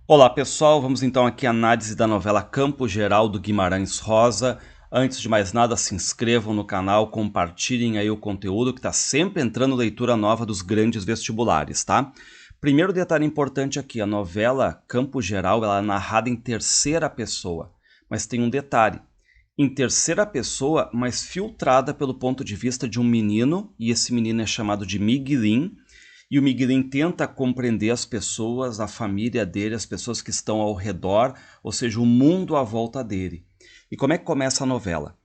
Olá pessoal, vamos então aqui à análise da novela Campo Geral do Guimarães Rosa. Antes de mais nada, se inscrevam no canal, compartilhem aí o conteúdo que está sempre entrando leitura nova dos grandes vestibulares, tá? Primeiro detalhe importante aqui, a novela Campo Geral ela é narrada em terceira pessoa, mas tem um detalhe, em terceira pessoa, mas filtrada pelo ponto de vista de um menino, e esse menino é chamado de Miguelin, e o Miguelin tenta compreender as pessoas, a família dele, as pessoas que estão ao redor, ou seja, o mundo à volta dele. E como é que começa a novela?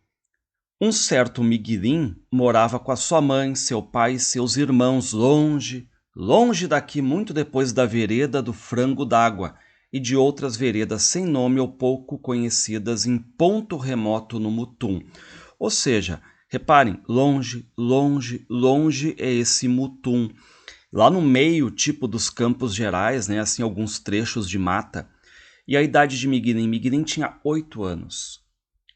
Um certo Miguelin morava com a sua mãe, seu pai e seus irmãos longe, longe daqui, muito depois da vereda do Frango d'Água e de outras veredas sem nome ou pouco conhecidas em ponto remoto no Mutum. Ou seja, reparem, longe, longe, longe é esse Mutum. Lá no meio, tipo dos Campos Gerais, né, assim, alguns trechos de mata. E a idade de Miguelin? Miguelin tinha 8 anos.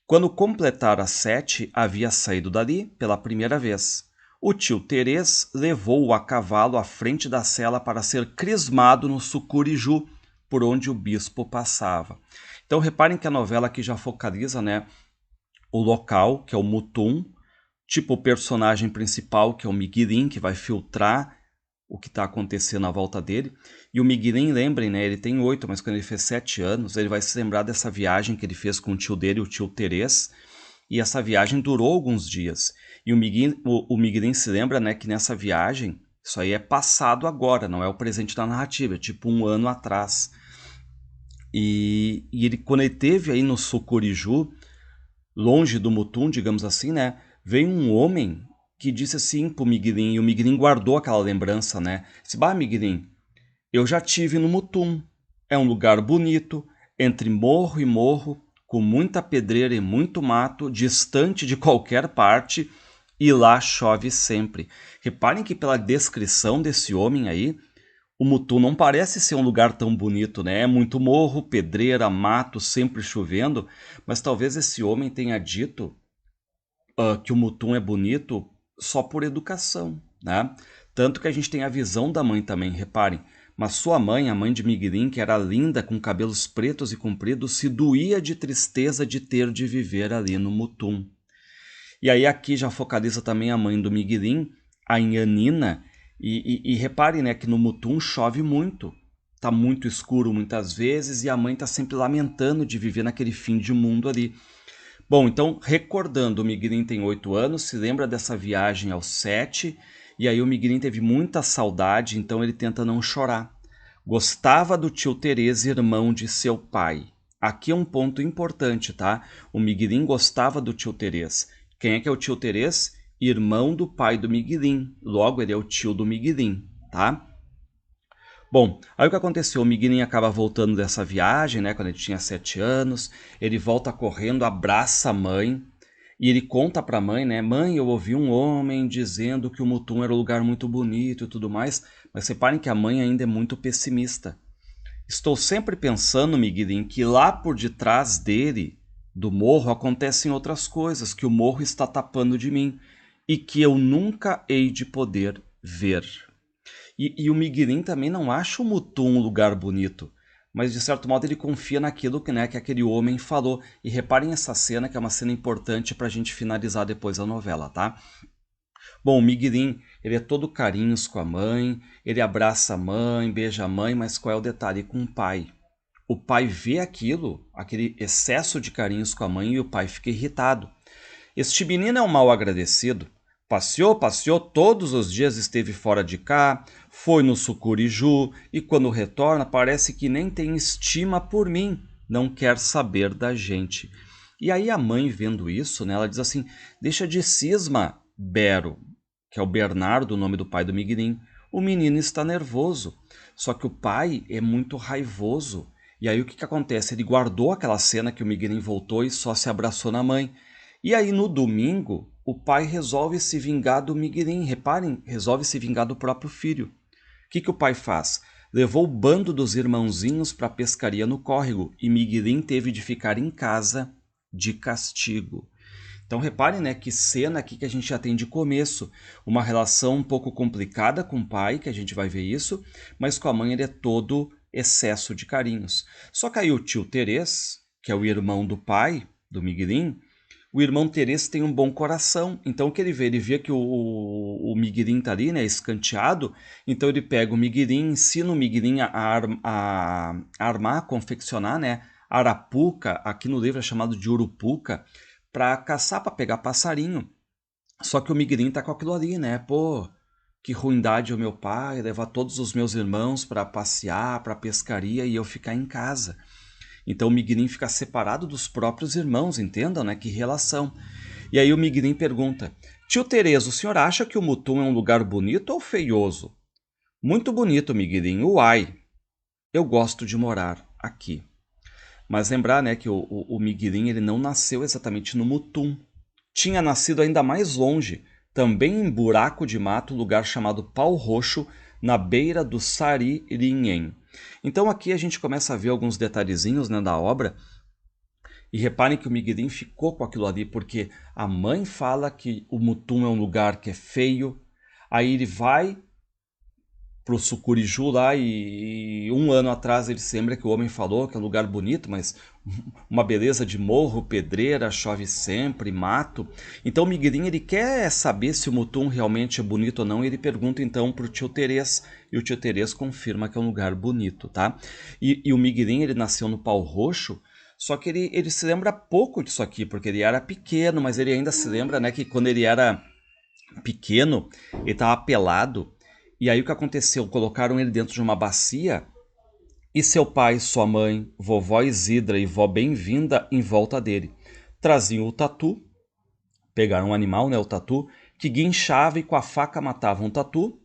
Quando completara 7, havia saído dali pela primeira vez. O tio Terês levou-o a cavalo à frente da cela para ser crismado no Sucuriju, por onde o bispo passava. Então reparem que a novela aqui já focaliza, né, o local, que é o Mutum, tipo o personagem principal, que é o Miguelin, que vai filtrar o que está acontecendo à volta dele. E o Miguelin, lembrem, né, ele tem 8, mas quando ele fez 7 anos, ele vai se lembrar dessa viagem que ele fez com o tio dele, o tio Terês, e essa viagem durou alguns dias. E o Miguelin se lembra, né, que nessa viagem, isso aí é passado agora, não é o presente da narrativa, é tipo um ano atrás. E ele, quando ele teve aí no Sucuriju, longe do Mutum, digamos assim, né, veio um homem que disse assim pro Miguelin, e o Miguelin guardou aquela lembrança, né? Disse, bah, Miguelin, eu já tive no Mutum. É um lugar bonito, entre morro e morro, com muita pedreira e muito mato, distante de qualquer parte, e lá chove sempre. Reparem que pela descrição desse homem aí, o Mutum não parece ser um lugar tão bonito, né? É muito morro, pedreira, mato, sempre chovendo, mas talvez esse homem tenha dito que o Mutum é bonito só por educação, né? Tanto que a gente tem a visão da mãe também, reparem. Mas sua mãe, a mãe de Miguelin, que era linda, com cabelos pretos e compridos, se doía de tristeza de ter de viver ali no Mutum. E aí aqui já focaliza também a mãe do Miguelin, a Inhanina, e reparem, né, que no Mutum chove muito. Tá muito escuro muitas vezes e a mãe tá sempre lamentando de viver naquele fim de mundo ali. Bom, então, recordando, o Miguelin tem 8 anos, se lembra dessa viagem aos 7, e aí o Miguelin teve muita saudade, então ele tenta não chorar. Gostava do tio Terês, irmão de seu pai. Aqui é um ponto importante, tá? O Miguelin gostava do tio Terês. Quem é que é o tio Terês? Irmão do pai do Miguelin. Logo, ele é o tio do Miguelin, tá? Bom, aí o que aconteceu? O Miguelin acaba voltando dessa viagem, né? Quando ele tinha 7 anos, ele volta correndo, abraça a mãe e ele conta para a mãe, né? Mãe, eu ouvi um homem dizendo que o Mutum era um lugar muito bonito e tudo mais, mas reparem que a mãe ainda é muito pessimista. Estou sempre pensando, Miguelin, que lá por detrás dele, do morro, acontecem outras coisas que o morro está tapando de mim e que eu nunca hei de poder ver. E o Miguelin também não acha o Mutum um lugar bonito, mas de certo modo ele confia naquilo que, né, que aquele homem falou. E reparem essa cena, que é uma cena importante para a gente finalizar depois a novela, tá? Bom, o Miguelin, ele é todo carinhos com a mãe, ele abraça a mãe, beija a mãe, mas qual é o detalhe com o pai? O pai vê aquilo, aquele excesso de carinhos com a mãe, e o pai fica irritado. Este menino é um mal agradecido. Passeou, todos os dias esteve fora de cá, foi no Sucuriju e quando retorna parece que nem tem estima por mim, não quer saber da gente. E aí a mãe vendo isso, né, ela diz assim, deixa de cisma, Bero, que é o Bernardo, o nome do pai do Miguelin. O menino está nervoso, só que o pai é muito raivoso. E aí o que acontece? Ele guardou aquela cena que o Miguelin voltou e só se abraçou na mãe. E aí no domingo, o pai resolve se vingar do Miguelin. Reparem, resolve se vingar do próprio filho. O que o pai faz? Levou o bando dos irmãozinhos para a pescaria no córrego e Miguelin teve de ficar em casa de castigo. Então reparem, né, que cena aqui que a gente já tem de começo. Uma relação um pouco complicada com o pai, que a gente vai ver isso, mas com a mãe ele é todo excesso de carinhos. Só que aí o tio Terês, que é o irmão do pai, do Miguelim, o irmão Terês tem um bom coração. Então o que ele vê? Ele vê que o Miguelim tá ali, né, escanteado. Então ele pega o Miguelim, ensina o Miguelim a armar, a confeccionar, né, arapuca, aqui no livro é chamado de urupuca, para caçar, para pegar passarinho. Só que o Miguelim tá com aquilo ali, né? Pô, que ruindade o meu pai, levar todos os meus irmãos para passear, para pescaria e eu ficar em casa. Então o Miguelim fica separado dos próprios irmãos, entendam, né? Que relação. E aí o Miguelim pergunta: Tio Terês, o senhor acha que o Mutum é um lugar bonito ou feioso? Muito bonito, Miguelim. Uai, eu gosto de morar aqui. Mas lembrar, né, que o Miguelim ele não nasceu exatamente no Mutum. Tinha nascido ainda mais longe, também em Buraco de Mato, lugar chamado Pau Roxo, na beira do Saririnhem. Então aqui a gente começa a ver alguns detalhezinhos, né, da obra. E reparem que o Miguelim ficou com aquilo ali, porque a mãe fala que o Mutum é um lugar que é feio. Aí ele vai pro Sucuriju lá e um ano atrás ele se lembra que o homem falou que é um lugar bonito, mas uma beleza de morro, pedreira, chove sempre, mato. Então o Miguelim ele quer saber se o Mutum realmente é bonito ou não e ele pergunta então pro tio Terês e o tio Terês confirma que é um lugar bonito, tá? E o Miguelim ele nasceu no Pau Roxo, só que ele se lembra pouco disso aqui, porque ele era pequeno, mas ele ainda se lembra, né, que quando ele era pequeno, ele estava pelado. E aí o que aconteceu? Colocaram ele dentro de uma bacia e seu pai, sua mãe, vovó Isidra e vó Bem-vinda em volta dele. Traziam o tatu, pegaram um animal, né, o tatu, que guinchava e com a faca matavam o tatu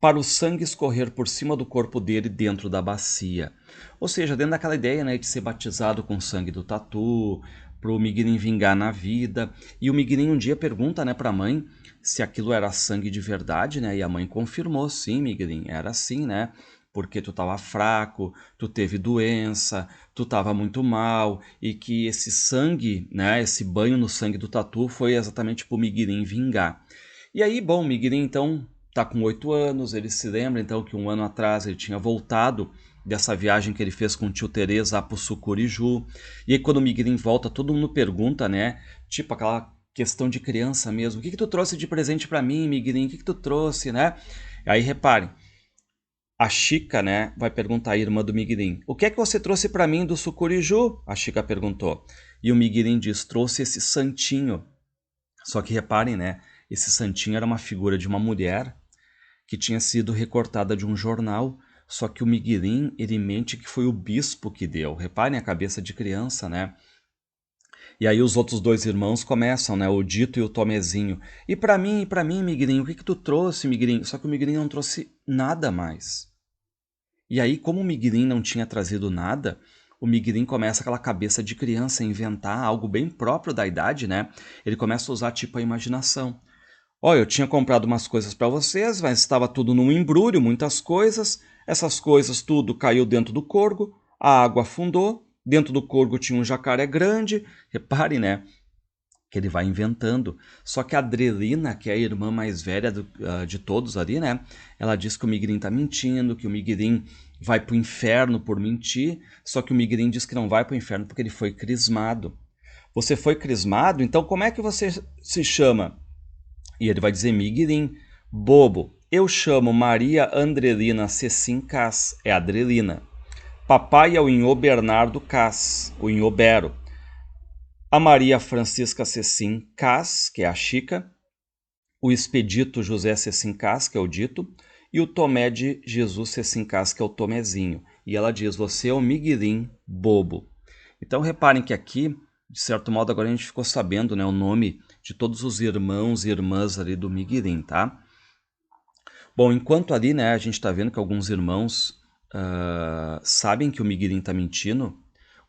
para o sangue escorrer por cima do corpo dele dentro da bacia. Ou seja, dentro daquela ideia, né, de ser batizado com o sangue do tatu, para o Miguelim vingar na vida. E o Miguelim um dia pergunta, né, para a mãe se aquilo era sangue de verdade, né? E a mãe confirmou, sim, Miguelim, era assim, né? Porque tu estava fraco, tu teve doença, tu estava muito mal, e que esse sangue, né, esse banho no sangue do tatu foi exatamente para o Miguelim vingar. E aí, bom, o Miguelim então tá com 8 anos, ele se lembra então que um ano atrás ele tinha voltado dessa viagem que ele fez com o tio Terês lá pro Sucuriju. E aí quando o Miguelim volta, todo mundo pergunta, né? Tipo aquela questão de criança mesmo. O que tu trouxe de presente para mim, Miguelim? O que tu trouxe, né? Aí reparem, a Chica, né, vai perguntar à irmã do Miguelim: O que é que você trouxe para mim do Sucuriju? A Chica perguntou. E o Miguelim diz: Trouxe esse santinho. Só que reparem, né? Esse santinho era uma figura de uma mulher que tinha sido recortada de um jornal, só que o Miguelim, ele mente que foi o bispo que deu. Reparem a cabeça de criança, né? E aí os outros dois irmãos começam, né? O Dito e o Tomezinho. E para mim, Miguelim, o que que tu trouxe, Miguelim? Só que o Miguelim não trouxe nada mais. E aí, como o Miguelim não tinha trazido nada, o Miguelim começa aquela cabeça de criança a inventar algo bem próprio da idade, né? Ele começa a usar tipo a imaginação. Ó, eu tinha comprado umas coisas para vocês, mas estava tudo num embrulho, muitas coisas. Essas coisas tudo caiu dentro do corgo, a água afundou, dentro do corgo tinha um jacaré grande. Repare, né, que ele vai inventando. Só que a Adrelina, que é a irmã mais velha de todos ali, né, ela diz que o Miguelim tá mentindo, que o Miguelim vai pro inferno por mentir, só que o Miguelim diz que não vai pro inferno porque ele foi crismado. Você foi crismado? Então como é que você se chama? E ele vai dizer: Miguelim, bobo, eu chamo Maria Andrelina Cecim Cas, é Adrelina. Papai é o Inhô Bernardo Cas, o Inhobero. A Maria Francisca Cecim Cas, que é a Chica. O Expedito José Cecim Cas, que é o Dito. E o Tomé de Jesus Cecim Cas, que é o Tomezinho. E ela diz: você é o Miguelim, bobo. Então reparem que aqui, de certo modo, agora a gente ficou sabendo, né, o nome de todos os irmãos e irmãs ali do Miguelim, tá? Bom, enquanto ali, né, a gente está vendo que alguns irmãos sabem que o Miguelim está mentindo,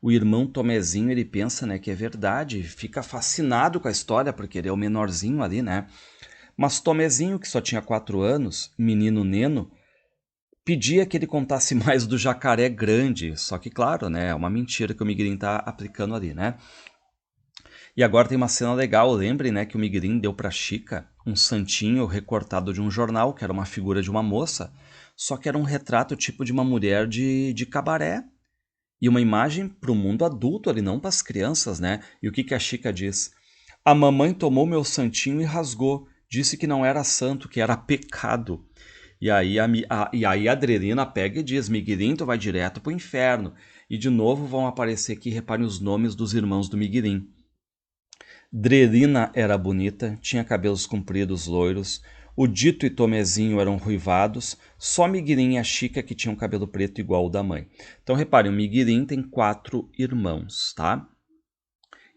o irmão Tomezinho, ele pensa, né, que é verdade, fica fascinado com a história, porque ele é o menorzinho ali, né? Mas Tomezinho, que só tinha 4 anos, menino neno, pedia que ele contasse mais do jacaré grande, só que claro, né, é uma mentira que o Miguelim está aplicando ali, né? E agora tem uma cena legal, lembrem, né, que o Miguelim deu para Chica um santinho recortado de um jornal, que era uma figura de uma moça. só que era um retrato tipo de uma mulher de cabaré. E uma imagem para o mundo adulto ali, não para as crianças, né? E o que que a Chica diz? A mamãe tomou meu santinho e rasgou. Disse que não era santo, que era pecado. E aí a Adrenalina pega e diz, Miguelim, tu vai direto pro inferno. E de novo vão aparecer aqui, reparem os nomes dos irmãos do Miguelim. Drelina era bonita, tinha cabelos compridos loiros. O Dito e Tomezinho eram ruivados. Só Miguelim e a Chica que tinham cabelo preto igual o da mãe. Então reparem, o Miguelim tem 4 irmãos, tá?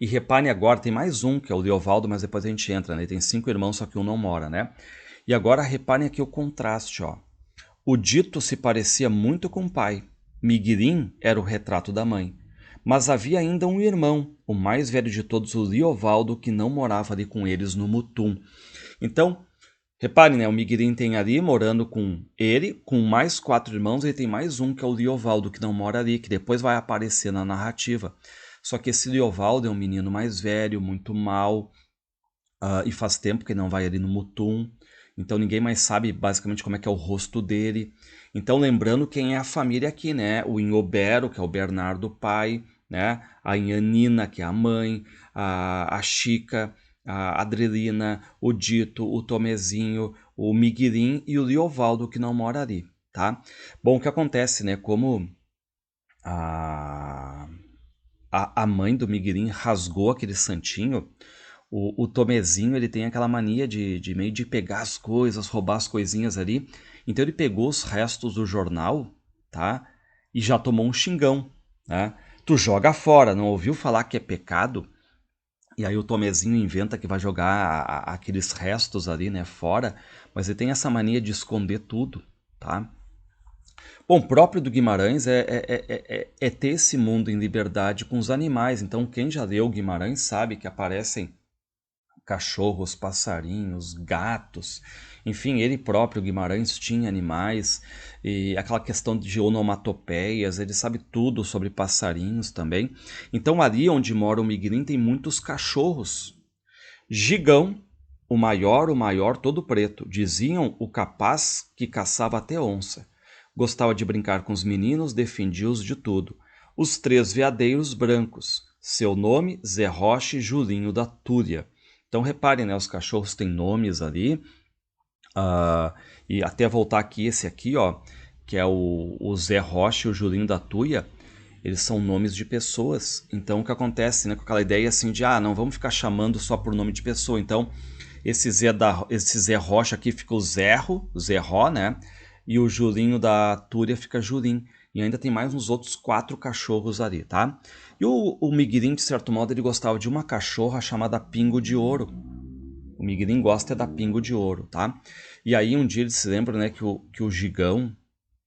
E reparem agora, tem mais um, que é o Leovaldo, mas depois a gente entra, né? Ele tem 5 irmãos, só que um não mora, né? E agora reparem aqui o contraste, ó. O Dito se parecia muito com o pai. Miguelim era o retrato da mãe. Mas havia ainda um irmão, o mais velho de todos, o Leovaldo, que não morava ali com eles no Mutum. Então, reparem, né? O Miguelim tem ali, morando com ele, com mais 4 irmãos, ele tem mais um, que é o Leovaldo, que não mora ali, que depois vai aparecer na narrativa. Só que esse Leovaldo é um menino mais velho, muito mau, e faz tempo que não vai ali no Mutum. Então ninguém mais sabe basicamente como é que é o rosto dele. Então lembrando quem é a família aqui, né? O Inhobero, que é o Bernardo, o pai, né? A Inhanina, que é a mãe, a Chica, a Adrelina, o Dito, o Tomezinho, o Miguelim e o Leovaldo, que não mora ali, tá? Bom, o que acontece, né? Como a mãe do Miguelim rasgou aquele santinho, o Tomezinho, ele tem aquela mania de meio de pegar as coisas, roubar as coisinhas ali. Então ele pegou os restos do jornal, tá? E já tomou um xingão, né? Tu joga fora, não ouviu falar que é pecado? E aí o Tomezinho inventa que vai jogar aqueles restos ali, né, fora, mas ele tem essa mania de esconder tudo, tá? Bom, próprio do Guimarães é ter esse mundo em liberdade com os animais. Então, quem já leu Guimarães sabe que aparecem cachorros, passarinhos, gatos. Enfim, ele próprio, Guimarães, tinha animais. E aquela questão de onomatopeias, ele sabe tudo sobre passarinhos também. Então, ali onde mora o Miguelim tem muitos cachorros. Gigão, o maior, todo preto. Diziam o capaz que caçava até onça. Gostava de brincar com os meninos, defendia-os de tudo. Os 3 veadeiros brancos. Seu nome, Zé Rocha e Julinho da Túria. Então reparem, né, os cachorros têm nomes ali. E até voltar aqui, esse aqui, ó, que é o Zé Rocha e o Julinho da Túria, eles são nomes de pessoas. Então o que acontece, né, com aquela ideia assim de, não vamos ficar chamando só por nome de pessoa. Então esse Zé Rocha aqui fica o Zerro, né? E o Julinho da Túria fica Julim. E ainda tem mais uns outros 4 cachorros ali, tá? E o Miguelim, de certo modo, ele gostava de uma cachorra chamada Pingo de Ouro. O Miguelim gosta da Pingo de Ouro, tá? E aí um dia ele se lembra, né, que o Gigão,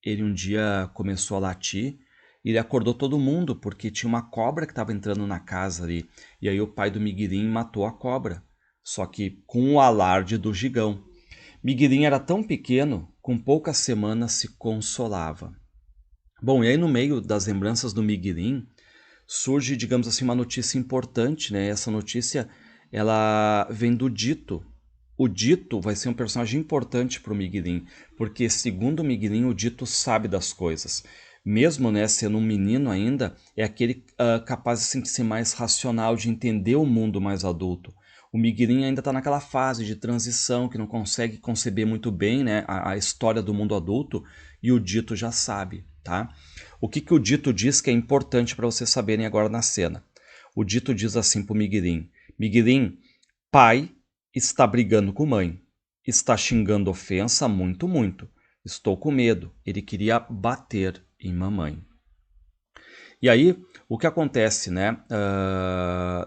ele um dia começou a latir, e ele acordou todo mundo, porque tinha uma cobra que estava entrando na casa ali. E aí o pai do Miguelim matou a cobra, só que com o alarde do Gigão. Miguelim era tão pequeno, com poucas semanas se consolava. Bom, e aí no meio das lembranças do Miguelim, surge, digamos assim, uma notícia importante, né? Essa notícia, ela vem do Dito. O Dito vai ser um personagem importante para o Miguelim, porque segundo o Miguelim, o Dito sabe das coisas. Mesmo, né, sendo um menino ainda, é aquele capaz assim, de ser mais racional, de entender o mundo mais adulto. O Miguelim ainda está naquela fase de transição, que não consegue conceber muito bem, né, a história do mundo adulto, e o Dito já sabe, tá? O que o Dito diz que é importante para vocês saberem agora na cena? O Dito diz assim para o Miguelim: Miguelim, pai está brigando com mãe. Está xingando ofensa muito, muito. Estou com medo. Ele queria bater em mamãe. E aí, o que acontece, né?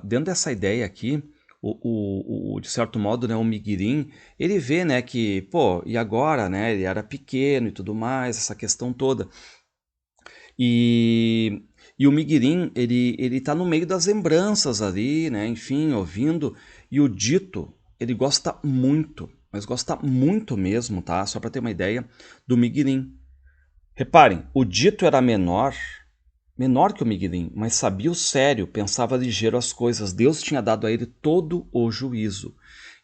Dentro dessa ideia aqui, de certo modo, né, o Miguelim, ele vê, né, que, pô, e agora, né? Ele era pequeno e tudo mais, essa questão toda. E o Miguelim, ele tá no meio das lembranças ali, né? Enfim, ouvindo. E o Dito, ele gosta muito, mas gosta muito mesmo, tá? Só para ter uma ideia do Miguelim. Reparem, o Dito era menor que o Miguelim, mas sabia o sério, pensava ligeiro as coisas. Deus tinha dado a ele todo o juízo.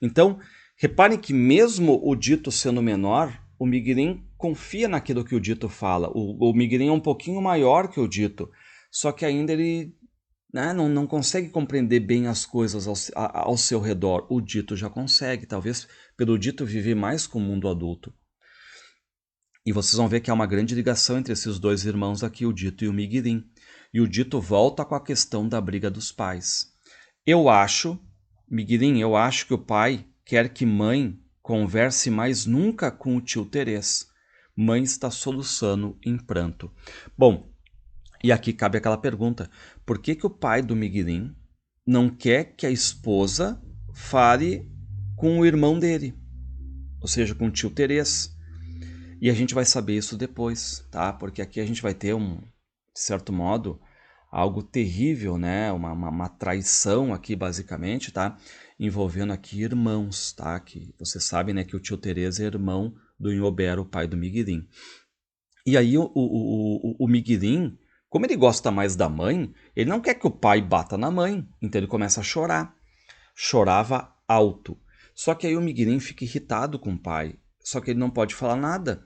Então, reparem que mesmo o Dito sendo menor, o Miguelim confia naquilo que o Dito fala. O Miguelinho é um pouquinho maior que o Dito, só que ainda ele, né, não consegue compreender bem as coisas ao seu redor. O Dito já consegue, talvez pelo Dito viver mais com o mundo adulto. E vocês vão ver que há uma grande ligação entre esses dois irmãos aqui, o Dito e o Miguelim. E o Dito volta com a questão da briga dos pais. Miguelim, eu acho que o pai quer que mãe converse mais nunca com o tio Terês. Mãe está soluçando em pranto. Bom, e aqui cabe aquela pergunta. Por que o pai do Miguelim não quer que a esposa fale com o irmão dele? Ou seja, com o tio Terês. E a gente vai saber isso depois, tá? Porque aqui a gente vai ter de certo modo, algo terrível, né? Uma traição aqui, basicamente, tá? Envolvendo aqui irmãos, tá? Que você sabe, né, que o tio Terês é irmão do Inhobero, o pai do Miguelim. E aí o Miguelim, como ele gosta mais da mãe, ele não quer que o pai bata na mãe, então ele começa a chorar. Chorava alto. Só que aí o Miguelim fica irritado com o pai, só que ele não pode falar nada.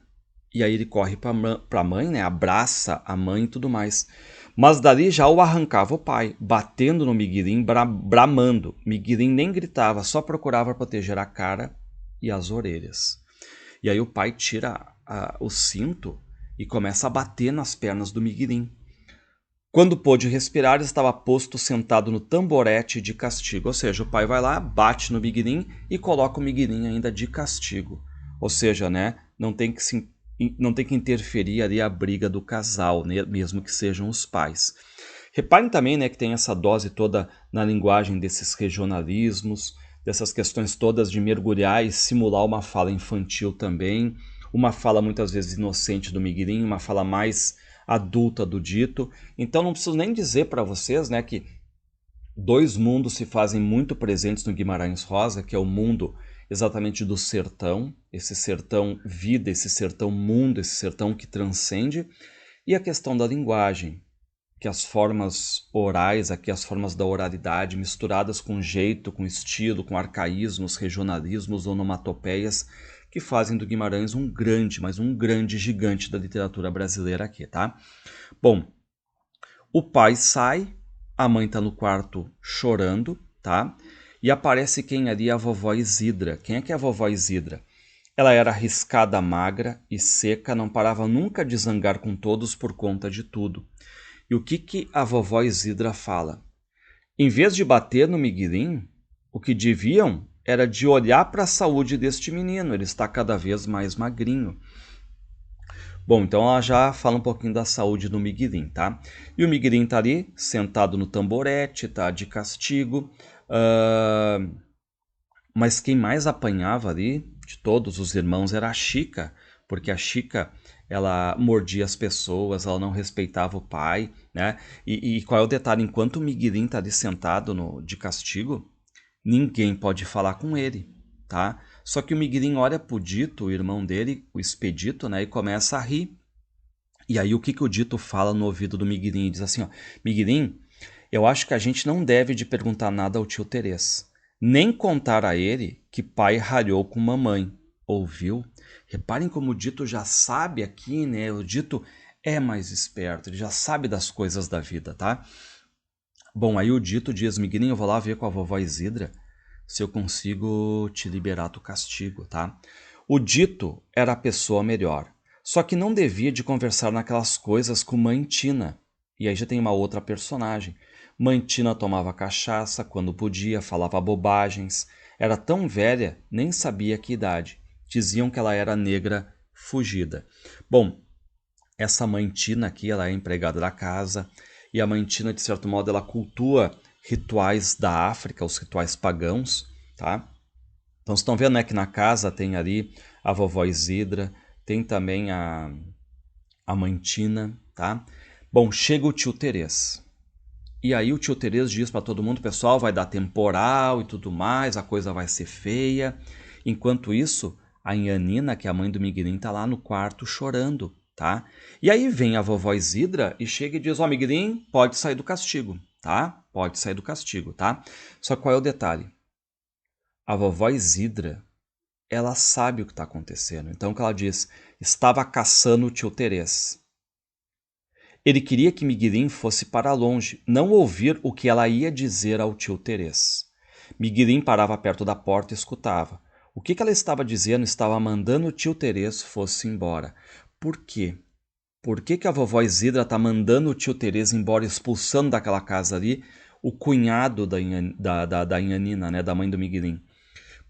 E aí ele corre para a mãe, né? Abraça a mãe e tudo mais. Mas dali já o arrancava o pai, batendo no Miguelim, bramando. Miguelim nem gritava, só procurava proteger a cara e as orelhas. E aí o pai tira o cinto e começa a bater nas pernas do Miguelim. Quando pôde respirar, estava posto sentado no tamborete de castigo. Ou seja, o pai vai lá, bate no Miguelim e coloca o Miguelim ainda de castigo. Ou seja, né, não tem que interferir ali a briga do casal, né, mesmo que sejam os pais. Reparem também, né, que tem essa dose toda na linguagem desses regionalismos, dessas questões todas de mergulhar e simular uma fala infantil também, uma fala muitas vezes inocente do Miguelim, uma fala mais adulta do Dito. Então não preciso nem dizer para vocês, né, que dois mundos se fazem muito presentes no Guimarães Rosa, que é o mundo exatamente do sertão, esse sertão vida, esse sertão mundo, esse sertão que transcende, e a questão da linguagem, que as formas orais, aqui as formas da oralidade misturadas com jeito, com estilo, com arcaísmos, regionalismos, onomatopeias, que fazem do Guimarães um grande, mas um grande gigante da literatura brasileira aqui, tá? Bom, o pai sai, a mãe tá no quarto chorando, tá? E aparece quem ali? A vovó Isidra. Quem é que é a vovó Isidra? Ela era arriscada, magra e seca, não parava nunca de zangar com todos por conta de tudo. E o que a vovó Isidra fala? Em vez de bater no Miguelim, o que deviam era de olhar para a saúde deste menino, ele está cada vez mais magrinho. Bom, então ela já fala um pouquinho da saúde do Miguelim, tá? E o Miguelim tá ali, sentado no tamborete, tá de castigo. Mas quem mais apanhava ali, de todos os irmãos, era a Chica, porque a Chica, ela mordia as pessoas, ela não respeitava o pai, né? E qual é o detalhe? Enquanto o Miguelim tá ali sentado de castigo, ninguém pode falar com ele, tá? Só que o Miguelim olha pro Dito, o irmão dele, o Expedito, né? E começa a rir. E aí o que o Dito fala no ouvido do Miguelim? Diz assim, ó, Miguelim, eu acho que a gente não deve de perguntar nada ao tio Terês, nem contar a ele que pai ralhou com mamãe. Ouviu? Reparem como o Dito já sabe aqui, né? O Dito é mais esperto, ele já sabe das coisas da vida, tá? Bom, aí o Dito diz, Miguelinho, eu vou lá ver com a vovó Isidra se eu consigo te liberar do castigo, tá? O Dito era a pessoa melhor, só que não devia de conversar naquelas coisas com Mãe Tina. E aí já tem uma outra personagem. Mãe Tina tomava cachaça quando podia, falava bobagens, era tão velha, nem sabia que idade. Diziam que ela era negra fugida. Bom, essa Mãe Tina aqui, ela é empregada da casa, e a Mãe Tina, de certo modo, ela cultua rituais da África, os rituais pagãos, tá? Então, vocês estão vendo, né, que na casa tem ali a vovó Isidra, tem também a Mãe Tina, tá? Bom, chega o tio Terês. E aí o tio Terês diz para todo mundo, pessoal, vai dar temporal e tudo mais, a coisa vai ser feia. Enquanto isso, a Nhanina, que é a mãe do Miguelim, tá lá no quarto chorando, tá? E aí vem a vovó Isidra e chega e diz, ó, Miguelim, pode sair do castigo, tá? Pode sair do castigo, tá? Só que qual é o detalhe? A vovó Isidra, ela sabe o que está acontecendo. Então o que ela diz, estava caçando o tio Terês. Ele queria que Miguelim fosse para longe, não ouvir o que ela ia dizer ao tio Terês. Miguelim parava perto da porta e escutava. O que ela estava dizendo estava mandando o tio Terês fosse embora. Por quê? Por que a vovó Isidra está mandando o tio Terês embora, expulsando daquela casa ali o cunhado da Inhanina, né, da mãe do Miguelim?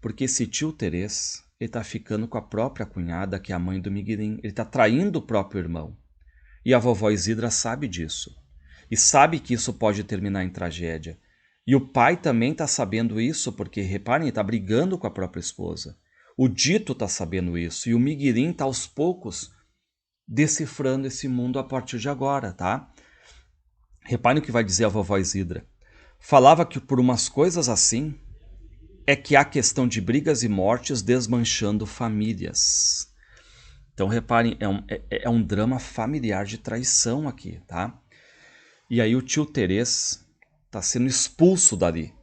Porque esse tio Terês, ele está ficando com a própria cunhada, que é a mãe do Miguelim. Ele está traindo o próprio irmão. E a vovó Isidra sabe disso. E sabe que isso pode terminar em tragédia. E o pai também está sabendo isso, porque, reparem, ele está brigando com a própria esposa. O Dito está sabendo isso. E o Miguelim está aos poucos decifrando esse mundo a partir de agora, tá? Reparem o que vai dizer a vovó Isidra. Falava que por umas coisas assim é que há questão de brigas e mortes desmanchando famílias. Então, reparem, é um drama familiar de traição aqui, tá? E aí o tio Terês está sendo expulso dali.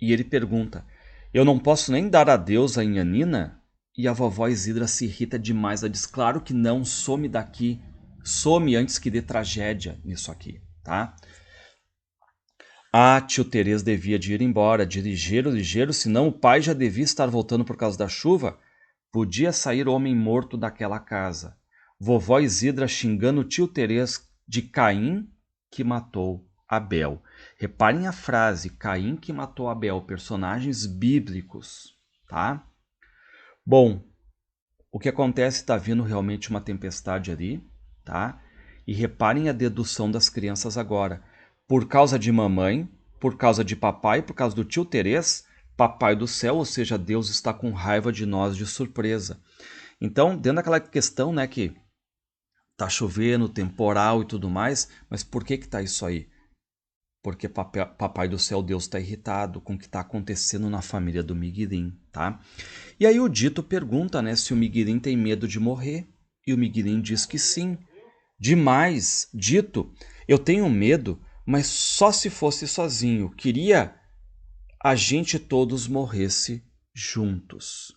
E ele pergunta, eu não posso nem dar adeus à Inhanina? E a vovó Isidra se irrita demais. Ela diz, claro que não, some daqui. Some antes que dê tragédia nisso aqui, tá? Ah, tio Terês devia de ir embora, de ligeiro, senão o pai já devia estar voltando por causa da chuva. Podia sair homem morto daquela casa. Vovó Isidra xingando o tio Terês de Caim que matou Abel. Reparem a frase, Caim que matou Abel, personagens bíblicos, tá? Bom, o que acontece, está vindo realmente uma tempestade ali, tá? E reparem a dedução das crianças agora. Por causa de mamãe, por causa de papai, por causa do tio Terês, papai do céu, ou seja, Deus está com raiva de nós de surpresa. Então, dentro daquela questão, né, que tá chovendo, temporal e tudo mais, mas por que tá isso aí? Porque papai do céu, Deus está irritado com o que está acontecendo na família do Miguelim, tá? E aí o Dito pergunta, né, se o Miguelim tem medo de morrer. E o Miguelim diz que sim. Demais, Dito, eu tenho medo, mas só se fosse sozinho. Queria a gente todos morresse juntos.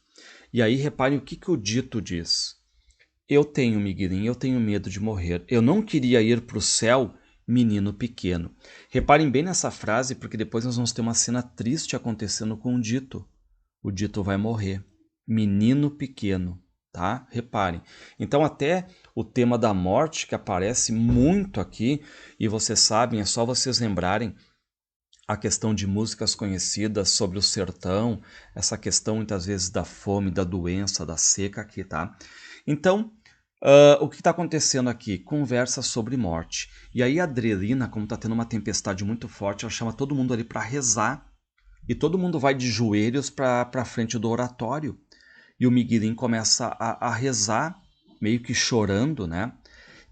E aí reparem o que o Dito diz. Eu tenho, Miguelim, eu tenho medo de morrer. Eu não queria ir para o céu, menino pequeno. Reparem bem nessa frase, porque depois nós vamos ter uma cena triste acontecendo com o Dito. O Dito vai morrer. Menino pequeno, tá? Reparem. Então até o tema da morte, que aparece muito aqui, e vocês sabem, é só vocês lembrarem a questão de músicas conhecidas sobre o sertão, essa questão muitas vezes da fome, da doença, da seca aqui, tá? Então, o que está acontecendo aqui? Conversa sobre morte. E aí a Adrelina, como está tendo uma tempestade muito forte, ela chama todo mundo ali para rezar. E todo mundo vai de joelhos para a frente do oratório. E o Miguelim começa a rezar, meio que chorando, né?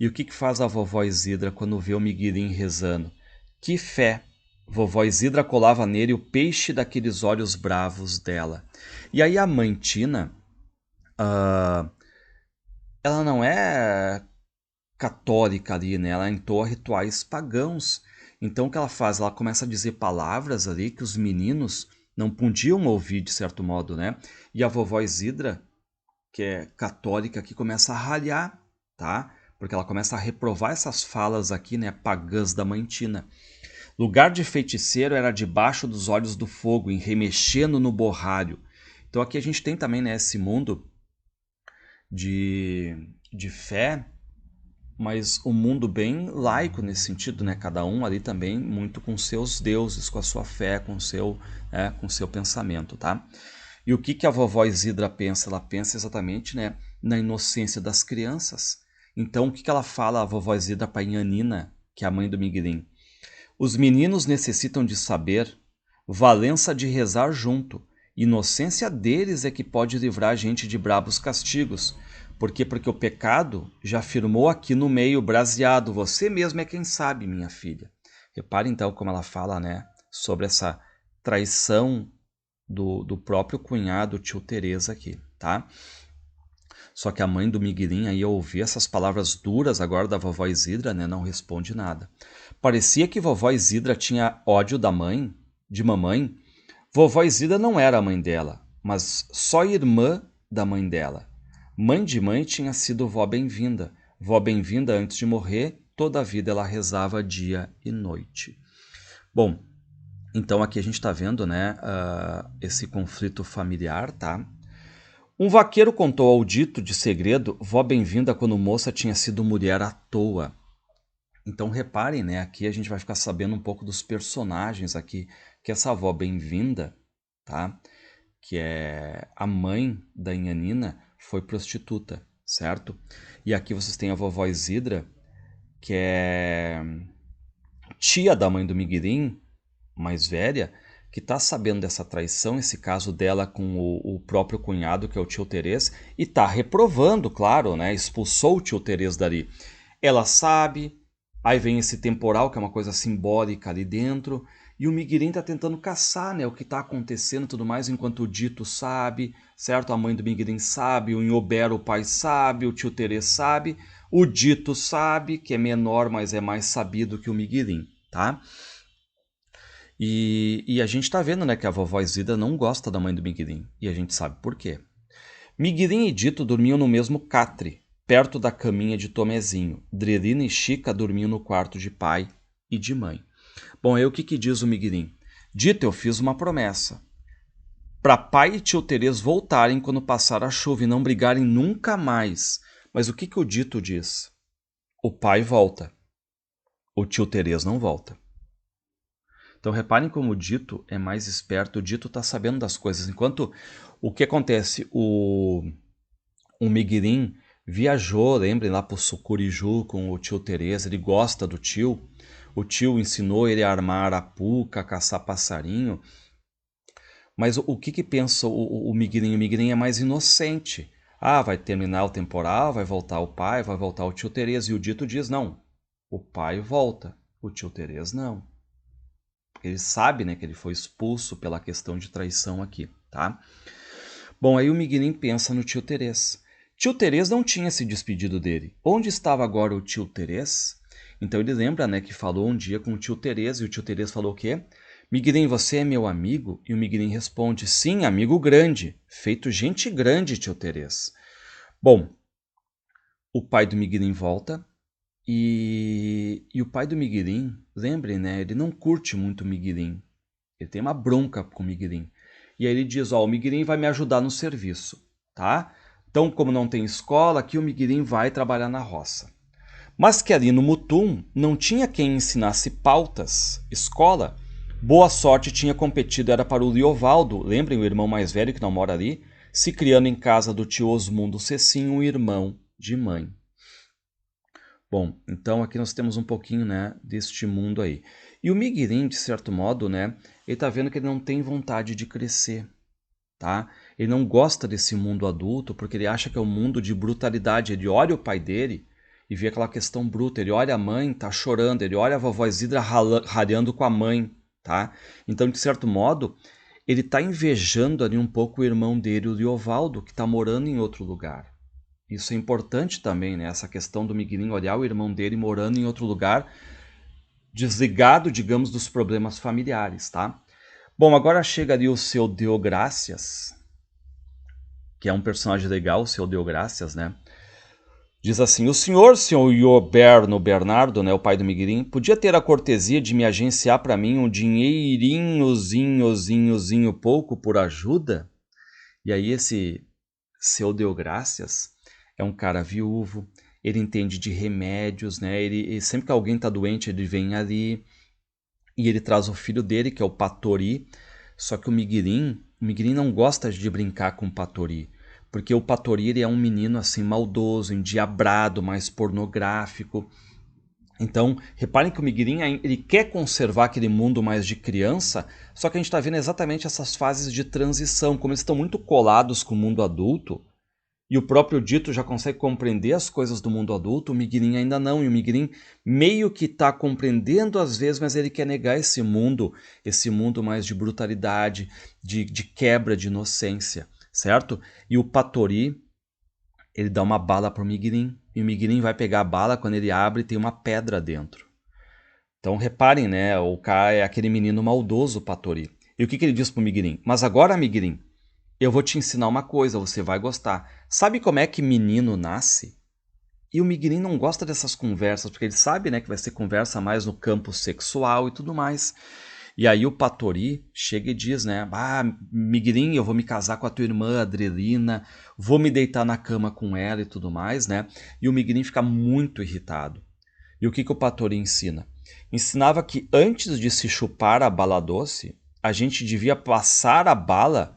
E o que faz a vovó Isidra quando vê o Miguelim rezando? Que fé! Vovó Isidra colava nele o peixe daqueles olhos bravos dela. E aí a mãe Tina, ela não é católica ali, né? Ela entoa rituais pagãos. Então o que ela faz? Ela começa a dizer palavras ali que os meninos não podiam ouvir de certo modo, né? E a vovó Isidra, que é católica, aqui começa a ralhar, tá? Porque ela começa a reprovar essas falas aqui, né, pagãs da mãe Tina. Lugar de feiticeiro era debaixo dos olhos do fogo, remexendo no borralho. Então aqui a gente tem também, né, esse mundo de fé, mas um mundo bem laico nesse sentido, né? Cada um ali também muito com seus deuses, com a sua fé, com seu pensamento, tá? E o que a vovó Isidra pensa? Ela pensa exatamente, né, na inocência das crianças. Então o que ela fala, a vovó Isidra, para Inhanina, que é a mãe do Miguelim? Os meninos necessitam de saber, valença de rezar junto. Inocência deles é que pode livrar a gente de brabos castigos. Por quê? Porque o pecado já firmou aqui no meio braseado. Você mesmo é quem sabe, minha filha. Repare então como ela fala, né, sobre essa traição do próprio cunhado, tio Terês aqui, tá? Só que a mãe do Miguelim, aí, ao ouvir essas palavras duras agora da vovó Isidra, né, não responde nada. Parecia que vovó Isidra tinha ódio da mãe, de mamãe. Vovó Isidra não era a mãe dela, mas só irmã da mãe dela. Mãe de mãe tinha sido vó bem-vinda. Vó bem-vinda, antes de morrer, toda a vida ela rezava dia e noite. Bom, então aqui a gente está vendo, né, esse conflito familiar, tá? Um vaqueiro contou ao dito de segredo, vó bem-vinda quando moça tinha sido mulher à toa. Então reparem, né, aqui a gente vai ficar sabendo um pouco dos personagens aqui, que essa avó bem-vinda, tá? Que é a mãe da Inhanina, foi prostituta, certo? E aqui vocês têm a vovó Isidra, que é tia da mãe do Miguelim, mais velha, que está sabendo dessa traição, esse caso dela com o próprio cunhado, que é o tio Terês, e está reprovando, claro, né? Expulsou o tio Terês dali. Ela sabe, aí vem esse temporal, que é uma coisa simbólica ali dentro, e o Miguelim está tentando caçar, né, o que está acontecendo e tudo mais, enquanto o Dito sabe, certo? A mãe do Miguelim sabe, o Inhobero, o pai sabe, o tio Terês sabe, o Dito sabe, que é menor, mas é mais sabido que o Miguelim, tá? E a gente tá vendo, né, que a vovó Isidra não gosta da mãe do Miguelim. E a gente sabe por quê. Miguelim e Dito dormiam no mesmo catre, perto da caminha de Tomezinho. Drelina e Chica dormiam no quarto de pai e de mãe. Bom, aí o que diz o Miguelim? Dito, eu fiz uma promessa. Para pai e tio Terês voltarem quando passar a chuva e não brigarem nunca mais. Mas o que o Dito diz? O pai volta. O tio Terês não volta. Então reparem como o Dito é mais esperto, o Dito está sabendo das coisas. Enquanto o que acontece, o Miguelim viajou, lembrem, lá para o Sucuriju com o tio Terês, ele gosta do tio. O tio ensinou ele a armar arapuca, a caçar passarinho. Mas o que pensa o Miguelim? O Miguelim é mais inocente. Ah, vai terminar o temporal, vai voltar o pai, vai voltar o tio Terês. E o Dito diz, não, o pai volta, o tio Terês não. Ele sabe, né, que ele foi expulso pela questão de traição aqui, tá? Bom, aí o Miguelim pensa no tio Terês. Tio Terês não tinha se despedido dele. Onde estava agora o tio Terês? Então ele lembra, né, que falou um dia com o tio Terês, e o tio Terês falou o quê? Miguelim, você é meu amigo? E o Miguelim responde, sim, amigo grande, feito gente grande, tio Terês. Bom, o pai do Miguelim volta, e o pai do Miguelim, lembrem, né? Ele não curte muito o Miguelim. Ele tem uma bronca com o Miguelim. E aí ele diz, ó, o Miguelim vai me ajudar no serviço, tá? Então, como não tem escola, aqui o Miguelim vai trabalhar na roça. Mas que ali no Mutum não tinha quem ensinasse pautas, escola. Boa sorte tinha competido, era para o Liovaldo, lembrem, o irmão mais velho que não mora ali, se criando em casa do tio Osmundo Cecinho, um irmão de mãe. Bom, então aqui nós temos um pouquinho, né, deste mundo aí. E o Miguelim, de certo modo, né, ele tá vendo que ele não tem vontade de crescer, tá? Ele não gosta desse mundo adulto porque ele acha que é um mundo de brutalidade. Ele olha o pai dele e vê aquela questão bruta. Ele olha a mãe, tá chorando. Ele olha a vovó Isidra ralhando com a mãe, tá? Então, de certo modo, ele tá invejando ali um pouco o irmão dele, o Liovaldo, que tá morando em outro lugar. Isso é importante também, né? Essa questão do Miguelim olhar o irmão dele morando em outro lugar, desligado, digamos, dos problemas familiares, tá? Bom, agora chega ali o seu Deogracias, que é um personagem legal, o seu Deogracias, né? Diz assim, o senhor Ioberno Bernardo, né, o pai do Miguelim, podia ter a cortesia de me agenciar para mim um dinheirinhozinhozinhozinho pouco por ajuda? E aí esse seu Deogracias é um cara viúvo, ele entende de remédios, né? Ele sempre que alguém está doente, ele vem ali e ele traz o filho dele, que é o Patori. Só que o Miguelim não gosta de brincar com o Patori, porque o Patori ele é um menino assim maldoso, endiabrado, mais pornográfico. Então, reparem que o Miguelim ele quer conservar aquele mundo mais de criança, só que a gente está vendo exatamente essas fases de transição, como eles estão muito colados com o mundo adulto, e o próprio Dito já consegue compreender as coisas do mundo adulto, o Miguelim ainda não. E o Miguelim meio que está compreendendo às vezes, mas ele quer negar esse mundo mais de brutalidade, de quebra de inocência, certo? E o Patori, ele dá uma bala para o Miguelim, e o Miguelim vai pegar a bala, quando ele abre tem uma pedra dentro. Então reparem, né? O cara é aquele menino maldoso, o Patori. E o que ele diz para o Miguelim? Mas agora, Miguelim, eu vou te ensinar uma coisa, você vai gostar. Sabe como é que menino nasce? E o Miguelin não gosta dessas conversas, porque ele sabe, né, que vai ser conversa mais no campo sexual e tudo mais. E aí o Patori chega e diz, né, Miguelin, eu vou me casar com a tua irmã Adrelina, vou me deitar na cama com ela e tudo mais, né? E o Miguelin fica muito irritado. E o que o Patori ensina? Ensinava que antes de se chupar a bala doce, a gente devia passar a bala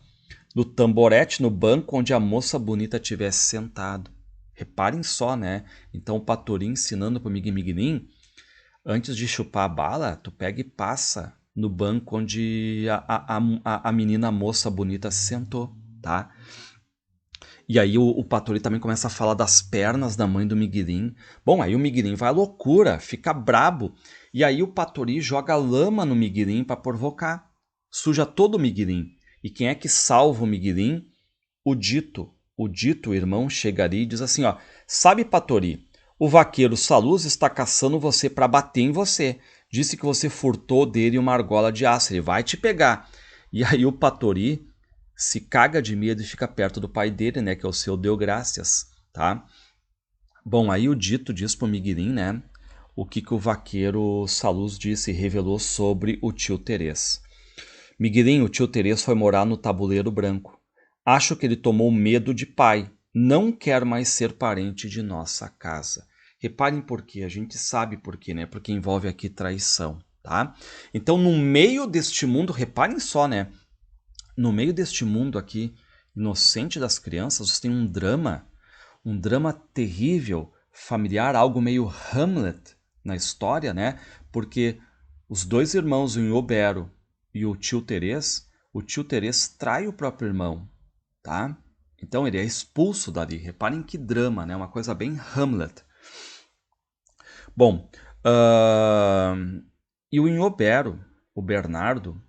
no tamborete no banco onde a moça bonita tivesse sentado. Reparem só, né? Então o Patori ensinando para o Miguelin, antes de chupar a bala, tu pega e passa no banco onde a menina, a moça bonita se sentou, tá? E aí o Patori também começa a falar das pernas da mãe do Miguelin. Bom, aí o Miguelin vai à loucura, fica brabo. E aí o Patori joga lama no Miguelin para provocar. Suja todo o Miguelin. E quem é que salva o Miguelin? O Dito. O Dito, o irmão, chega ali e diz assim, ó, sabe, Patori, o vaqueiro Saluz está caçando você para bater em você. Disse que você furtou dele uma argola de aço, ele vai te pegar. E aí o Patori se caga de medo e fica perto do pai dele, né, que é o seu Deogracias, tá? Bom, aí o Dito diz pro Miguelin, né, o que o vaqueiro Saluz disse e revelou sobre o tio Terês. Miguelin, o tio Terês foi morar no Tabuleiro Branco. Acho que ele tomou medo de pai. Não quer mais ser parente de nossa casa. Reparem por quê, a gente sabe por quê, né? Porque envolve aqui traição, tá? Então, no meio deste mundo, reparem só, né? No meio deste mundo aqui, inocente das crianças, você tem um drama terrível, familiar, algo meio Hamlet na história, né? Porque os dois irmãos, o Inhobero e o tio Terês trai o próprio irmão, tá? Então ele é expulso dali. Reparem que drama, né? Uma coisa bem Hamlet. Bom, e o Inhobero, o Bernardo,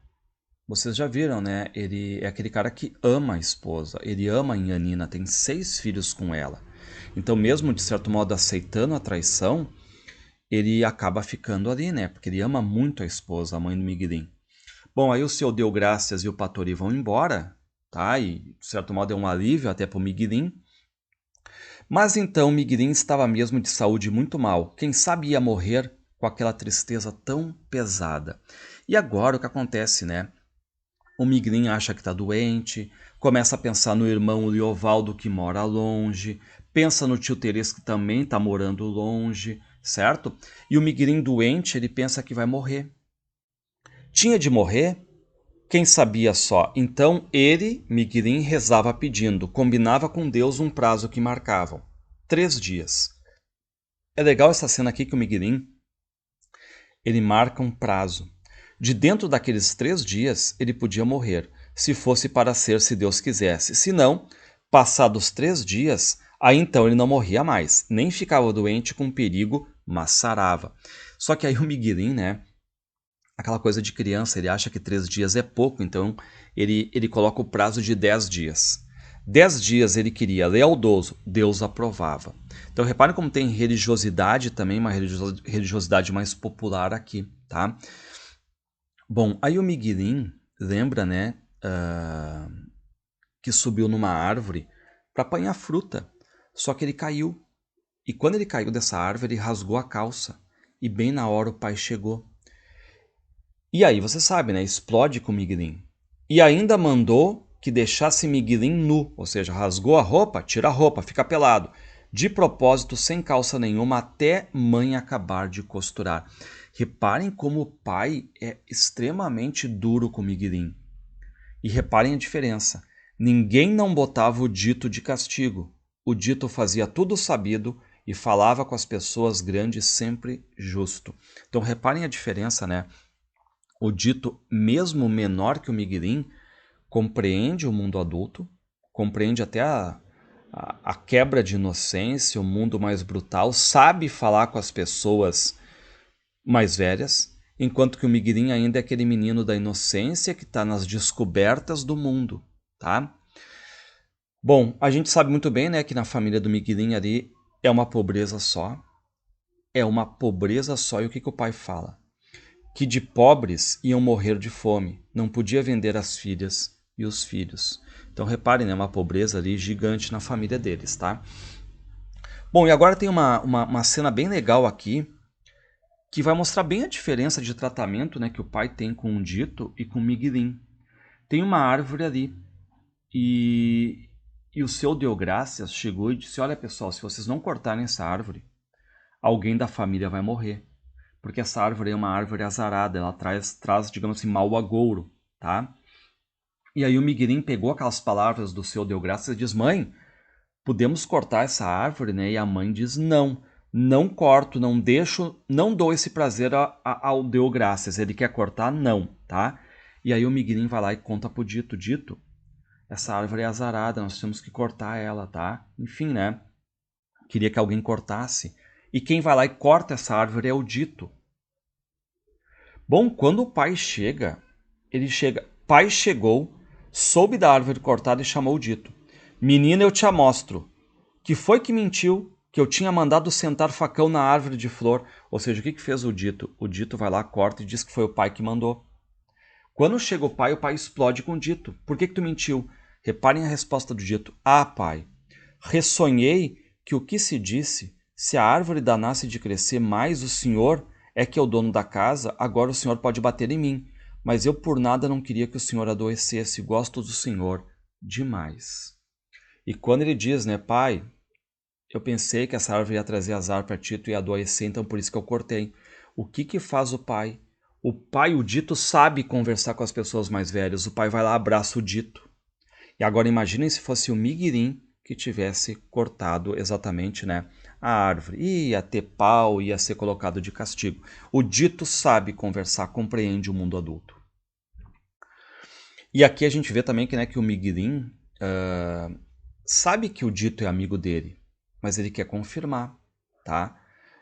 vocês já viram, né? Ele é aquele cara que ama a esposa. Ele ama a Inhanina, tem 6 filhos com ela. Então, mesmo de certo modo aceitando a traição, ele acaba ficando ali, né? Porque ele ama muito a esposa, a mãe do Miguelin. Bom, aí o seu Deogracias e o Patori vão embora, tá? E de certo modo é um alívio até para o Miguelin. Mas então Miguelin estava mesmo de saúde muito mal. Quem sabe ia morrer com aquela tristeza tão pesada. E agora o que acontece, né? O Miguelin acha que está doente, começa a pensar no irmão Liovaldo que mora longe, pensa no tio Terês que também está morando longe, certo? E o Miguelin doente, ele pensa que vai morrer. Tinha de morrer? Quem sabia só? Então ele, Miguelin, rezava pedindo, combinava com Deus um prazo que marcavam. 3 dias. É legal essa cena aqui que o Miguelin, ele marca um prazo. De dentro daqueles 3 dias, ele podia morrer, se fosse para ser se Deus quisesse. Se não, passados 3 dias, aí então ele não morria mais, nem ficava doente com perigo, mas sarava. Só que aí o Miguelin, né, aquela coisa de criança, ele acha que 3 dias é pouco, então ele coloca o prazo de 10 dias. 10 dias ele queria, lealdoso, Deus aprovava. Então reparem como tem religiosidade também, uma religiosidade mais popular aqui, tá? Bom, aí o Miguelin lembra, né, que subiu numa árvore para apanhar fruta, só que ele caiu. E quando ele caiu dessa árvore, ele rasgou a calça. E bem na hora o pai chegou. E aí você sabe, né, explode com o Miguelin. E ainda mandou que deixasse Miguelin nu, ou seja, rasgou a roupa, tira a roupa, fica pelado. De propósito, sem calça nenhuma, até mãe acabar de costurar. Reparem como o pai é extremamente duro com o Miguelin. E reparem a diferença. Ninguém não botava o Dito de castigo. O Dito fazia tudo sabido e falava com as pessoas grandes sempre justo. Então reparem a diferença, né? O Dito, mesmo menor que o Miguelin, compreende o mundo adulto, compreende até a quebra de inocência, o mundo mais brutal, sabe falar com as pessoas mais velhas, enquanto que o Miguelin ainda é aquele menino da inocência que está nas descobertas do mundo, tá? Bom, a gente sabe muito bem, né, que na família do Miguelin ali é uma pobreza só, e o que o pai fala? Que de pobres iam morrer de fome, não podia vender as filhas e os filhos. Então reparem, né, uma pobreza ali gigante na família deles, tá? Bom, e agora tem uma cena bem legal aqui, que vai mostrar bem a diferença de tratamento, né, que o pai tem com o Dito e com o Miguelim. Tem uma árvore ali, e o seu Deogracias chegou e disse: olha pessoal, se vocês não cortarem essa árvore, alguém da família vai morrer. Porque essa árvore é uma árvore azarada, ela traz, digamos assim, mau agouro, tá? E aí o Miguelim pegou aquelas palavras do seu Deogracias e diz: mãe, podemos cortar essa árvore, né? E a mãe diz: não, não corto, não deixo, não dou esse prazer ao Deogracias. Ele quer cortar? Não, tá? E aí o Miguelim vai lá e conta pro Dito: Dito, essa árvore é azarada, nós temos que cortar ela, tá? Enfim, né? Queria que alguém cortasse. E quem vai lá e corta essa árvore é o Dito. Bom, quando o pai chega, ele chega. Pai chegou, soube da árvore cortada e chamou o Dito. Menina, eu te amostro. Que foi que mentiu que eu tinha mandado sentar facão na árvore de flor? Ou seja, o que fez o Dito? O Dito vai lá, corta e diz que foi o pai que mandou. Quando chega o pai explode com o Dito. Por que tu mentiu? Reparem a resposta do Dito. Ah, pai, ressonhei que o que se disse, se a árvore danasse de crescer mais o senhor é que é o dono da casa, agora o senhor pode bater em mim. Mas eu por nada não queria que o senhor adoecesse, gosto do senhor demais. E quando ele diz, né, pai, eu pensei que essa árvore ia trazer azar para ti, tu ia adoecer, então por isso que eu cortei. O que faz o pai? O pai, o Dito, sabe conversar com as pessoas mais velhas. O pai vai lá, abraça o Dito. E agora imaginem se fosse o Miguelim que tivesse cortado exatamente, né, a árvore. Ia ter pau, ia ser colocado de castigo. O Dito sabe conversar, compreende o mundo adulto. E aqui a gente vê também que, né, que o Miguelim sabe que o Dito é amigo dele, mas ele quer confirmar, tá?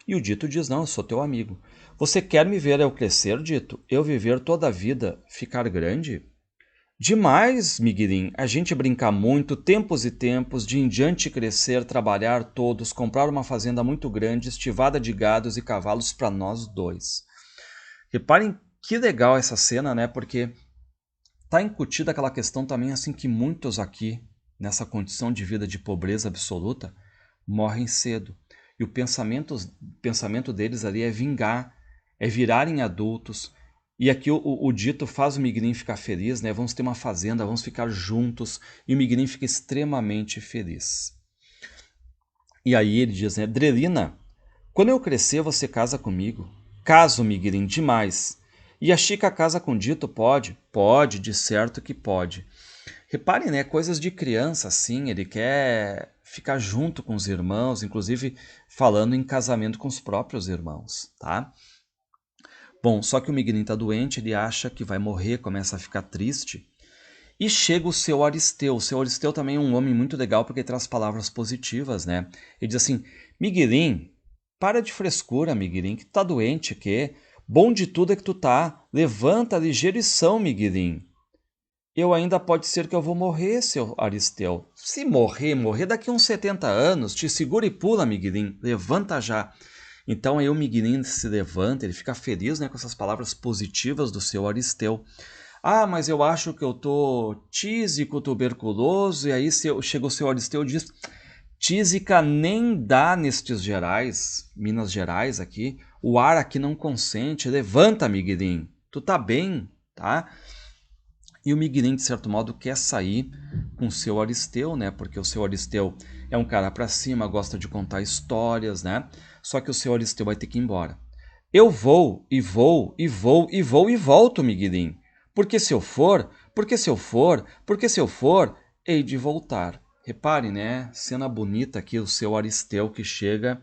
E o Dito diz: não, eu sou teu amigo. Você quer me ver eu crescer, Dito? Eu viver toda a vida, ficar grande? Demais, Miguelim, a gente brincar muito, tempos e tempos, de em diante crescer, trabalhar todos, comprar uma fazenda muito grande, estivada de gados e cavalos para nós dois. Reparem que legal essa cena, né? Porque tá incutida aquela questão também assim que muitos aqui, nessa condição de vida de pobreza absoluta, morrem cedo. E o pensamento deles ali é vingar, é virarem adultos. E aqui o Dito faz o Miguelim ficar feliz, né? Vamos ter uma fazenda, vamos ficar juntos. E o Miguelim fica extremamente feliz. E aí ele diz, né? Drelina, quando eu crescer você casa comigo. Caso, Miguelim, demais. E a Chica casa com Dito, pode? Pode, de certo que pode. Reparem, né? Coisas de criança, assim, ele quer ficar junto com os irmãos, inclusive falando em casamento com os próprios irmãos, tá? Bom, só que o Miguelim está doente, ele acha que vai morrer, começa a ficar triste. E chega o seu Aristeu. O seu Aristeu também é um homem muito legal porque ele traz palavras positivas, né? Ele diz assim, Miguelim, para de frescura, Miguelim, que tu tá doente, que? Bom de tudo é que tu tá. Levanta, ligeirição, Miguelim. Eu ainda pode ser que eu vou morrer, seu Aristeu. Se morrer daqui uns 70 anos, te segura e pula, Miguelim. Levanta já. Então aí o Miguelim se levanta, ele fica feliz, né, com essas palavras positivas do seu Aristeu. Ah, mas eu acho que eu tô tísico, tuberculoso, e aí chega o seu Aristeu e diz, tísica nem dá nestes Gerais, Minas Gerais aqui, o ar aqui não consente, levanta, Miguelim, tu tá bem, tá? E o Miguelim, de certo modo, quer sair com o seu Aristeu, né? Porque o seu Aristeu é um cara pra cima, gosta de contar histórias, né? Só que o seu Aristeu vai ter que ir embora. Eu vou, e vou, e vou, e vou, e volto, Miguelim. Porque se eu for, porque se eu for, porque se eu for, hei de voltar. Repare, né? Cena bonita aqui, o seu Aristeu que chega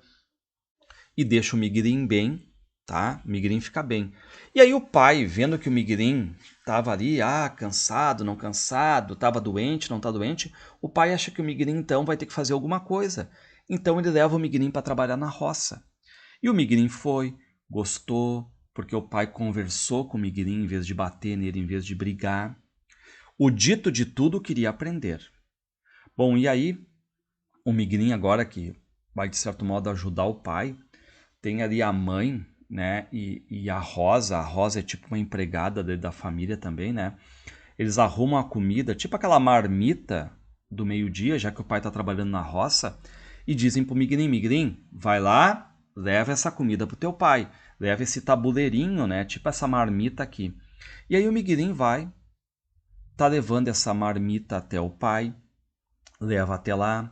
e deixa o Miguelim bem, tá? O Miguelim fica bem. E aí o pai, vendo que o Miguelim estava ali, cansado, não cansado, estava doente, não está doente, o pai acha que o Miguelim então vai ter que fazer alguma coisa. Então ele leva o Miguelim para trabalhar na roça. E o Miguelim foi, gostou, porque o pai conversou com o Miguelim em vez de bater nele, em vez de brigar. O Dito de tudo queria aprender. Bom, e aí o Miguelim agora que vai de certo modo ajudar o pai, tem ali a mãe, né, e a Rosa é tipo uma empregada da família também, né, eles arrumam a comida, tipo aquela marmita do meio-dia, já que o pai está trabalhando na roça, e dizem pro Migrin, Migrin, vai lá, leva essa comida pro teu pai, leva esse tabuleirinho, né, tipo essa marmita aqui. E aí o Migrin vai, tá levando essa marmita até o pai, leva até lá.